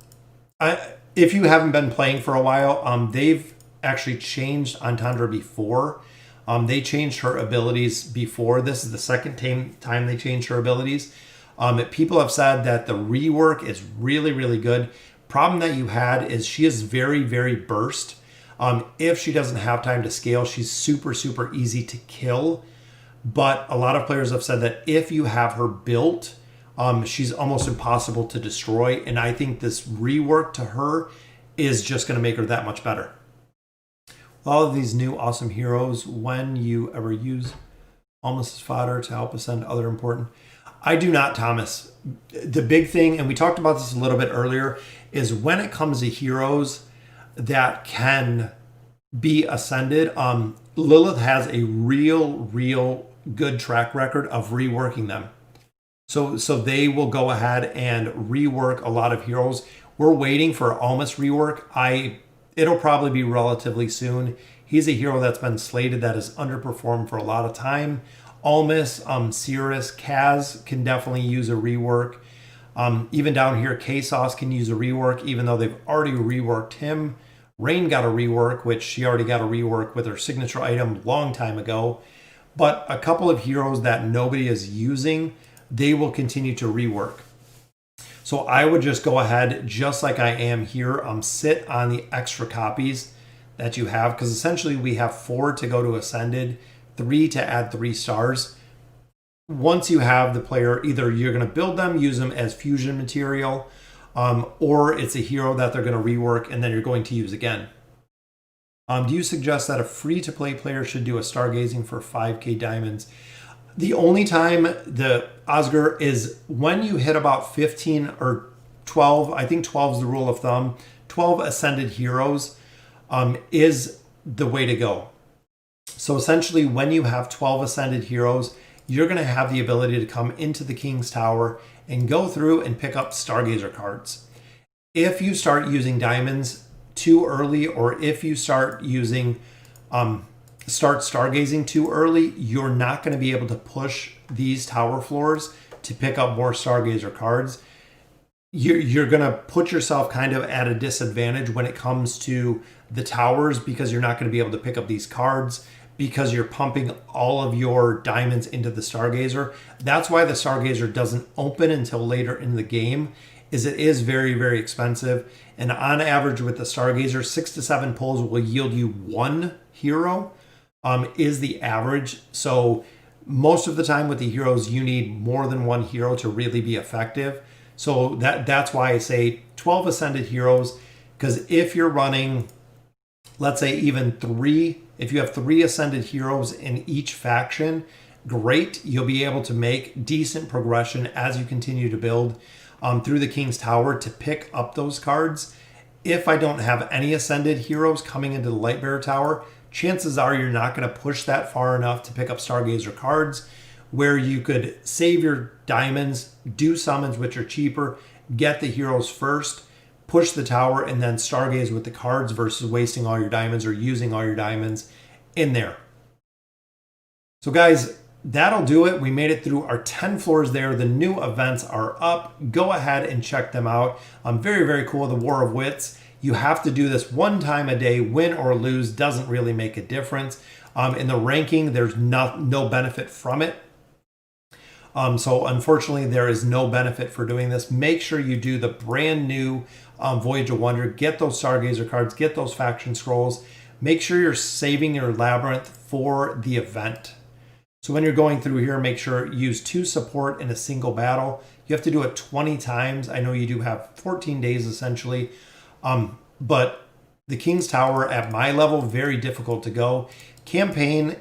if you haven't been playing for a while, they've actually changed Entendre before. They changed her abilities before. This is the second time they changed her abilities. People have said that the rework is really, really good. Problem that you had is she is very, very burst. If she doesn't have time to scale, she's super, super easy to kill. But a lot of players have said that if you have her built, she's almost impossible to destroy. And I think this rework to her is just going to make her that much better. All of these new awesome heroes, when you ever use almost as fodder to help ascend other important. I do not, Thomas. The big thing, and we talked about this a little bit earlier, is when it comes to heroes that can be ascended, Lilith has a real good track record of reworking them. So they will go ahead and rework a lot of heroes. We're waiting for Almas rework. It'll probably be relatively soon. He's a hero that's been slated that has underperformed for a lot of time. Almas, Cirrus, Kaz can definitely use a rework. Even down here, K-Sauce can use a rework, even though they've already reworked him. Rain got a rework, which she already got a rework with her signature item long time ago. But a couple of heroes that nobody is using, they will continue to rework. So I would just go ahead, just like I am here, sit on the extra copies that you have, because essentially we have 4 to go to Ascended, 3 to add 3 stars. Once you have the player, either you're going to build them, use them as fusion material, or it's a hero that they're going to rework and then you're going to use again. Do you suggest that a free-to-play player should do a stargazing for 5k diamonds? The only time the Oscar is when you hit about 15 or 12, I think 12 is the rule of thumb, 12 ascended heroes is the way to go. So essentially when you have 12 ascended heroes, you're going to have the ability to come into the King's Tower and go through and pick up Stargazer cards. If you start using diamonds too early, or if you start using start stargazing too early, you're not going to be able to push these tower floors to pick up more Stargazer cards. You're going to put yourself kind of at a disadvantage when it comes to the towers, because you're not going to be able to pick up these cards because you're pumping all of your diamonds into the Stargazer. That's why the Stargazer doesn't open until later in the game, is it is very, very expensive. And on average with the Stargazer, 6 to 7 pulls will yield you 1 hero, is the average. So most of the time with the heroes, you need more than 1 hero to really be effective. So that's why I say 12 ascended heroes, because if you're running, let's say even 3, if you have 3 ascended heroes in each faction, great. You'll be able to make decent progression as you continue to build through the King's Tower to pick up those cards. If I don't have any ascended heroes coming into the Lightbearer Tower, chances are you're not going to push that far enough to pick up Stargazer cards, where you could save your diamonds, do summons which are cheaper, get the heroes first, push the tower, and then stargaze with the cards versus wasting all your diamonds or using all your diamonds in there. So guys, that'll do it. We made it through our 10 floors there. The new events are up. Go ahead and check them out. Very, very cool. The War of Wits. You have to do this 1 time a day. Win or lose doesn't really make a difference. In the ranking, there's no benefit from it. So unfortunately, there is no benefit for doing this. Make sure you do the brand new Voyage of Wonder. Get those Stargazer cards. Get those faction scrolls. Make sure you're saving your Labyrinth for the event. So when you're going through here, make sure you use 2 support in a single battle. You have to do it 20 times. I know you do have 14 days essentially. But the King's Tower at my level, very difficult to go. Campaign,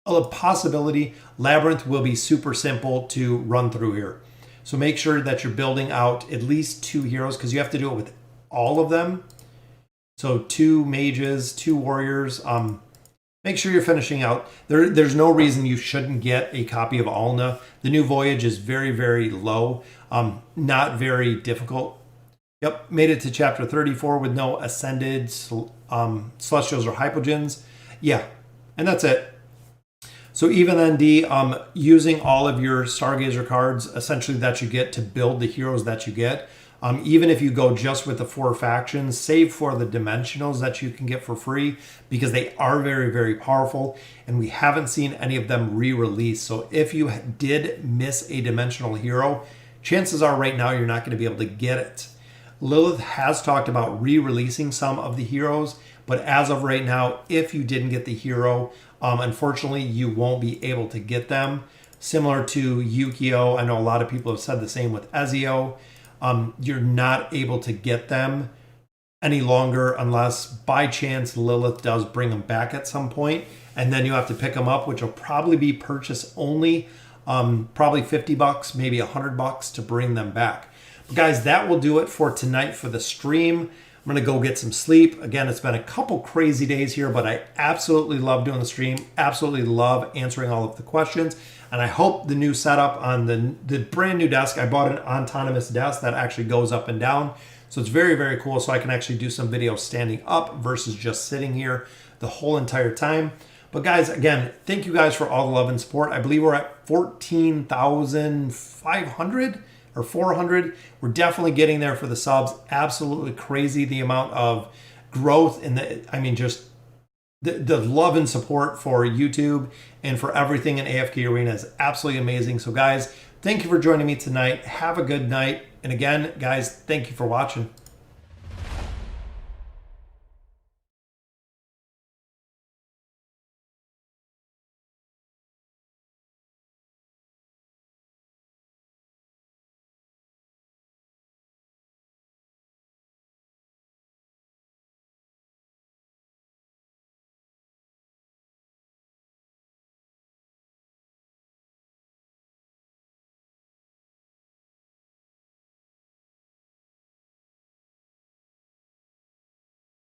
a possibility. Labyrinth will be super simple to run through here. So make sure that you're building out at least 2 heroes, because you have to do it with all of them. So 2 mages, 2 warriors. Make sure you're finishing out. There's no reason you shouldn't get a copy of Alna. The new Voyage is very, very low. Not very difficult. Yep, made it to chapter 34 with no ascended celestials or hypogens. Yeah, And that's it. So even then, D, using all of your Stargazer cards, essentially that you get to build the heroes that you get, even if you go just with the 4 factions, save for the dimensionals that you can get for free because they are very, very powerful and we haven't seen any of them re-release. So if you did miss a dimensional hero, chances are right now you're not going to be able to get it. Lilith has talked about re-releasing some of the heroes, but as of right now, if you didn't get the hero, unfortunately, you won't be able to get them. Similar to Yukio, I know a lot of people have said the same with Ezio. You're not able to get them any longer unless by chance Lilith does bring them back at some point, and then you have to pick them up, which will probably be purchase only, probably $50, maybe $100 to bring them back. But guys, that will do it for tonight for the stream. I'm going to go get some sleep. Again, it's been a couple crazy days here, but I absolutely love doing the stream. Absolutely love answering all of the questions. And I hope the new setup on the brand new desk, I bought an autonomous desk that actually goes up and down. So it's very, very cool. So I can actually do some videos standing up versus just sitting here the whole entire time. But guys, again, thank you guys for all the love and support. I believe we're at 14,500 or 400. We're definitely getting there for the subs. Absolutely crazy the amount of growth in just the love and support for YouTube and for everything in AFK Arena is absolutely amazing. So guys, thank you for joining me tonight. Have a good night. And again, guys, thank you for watching.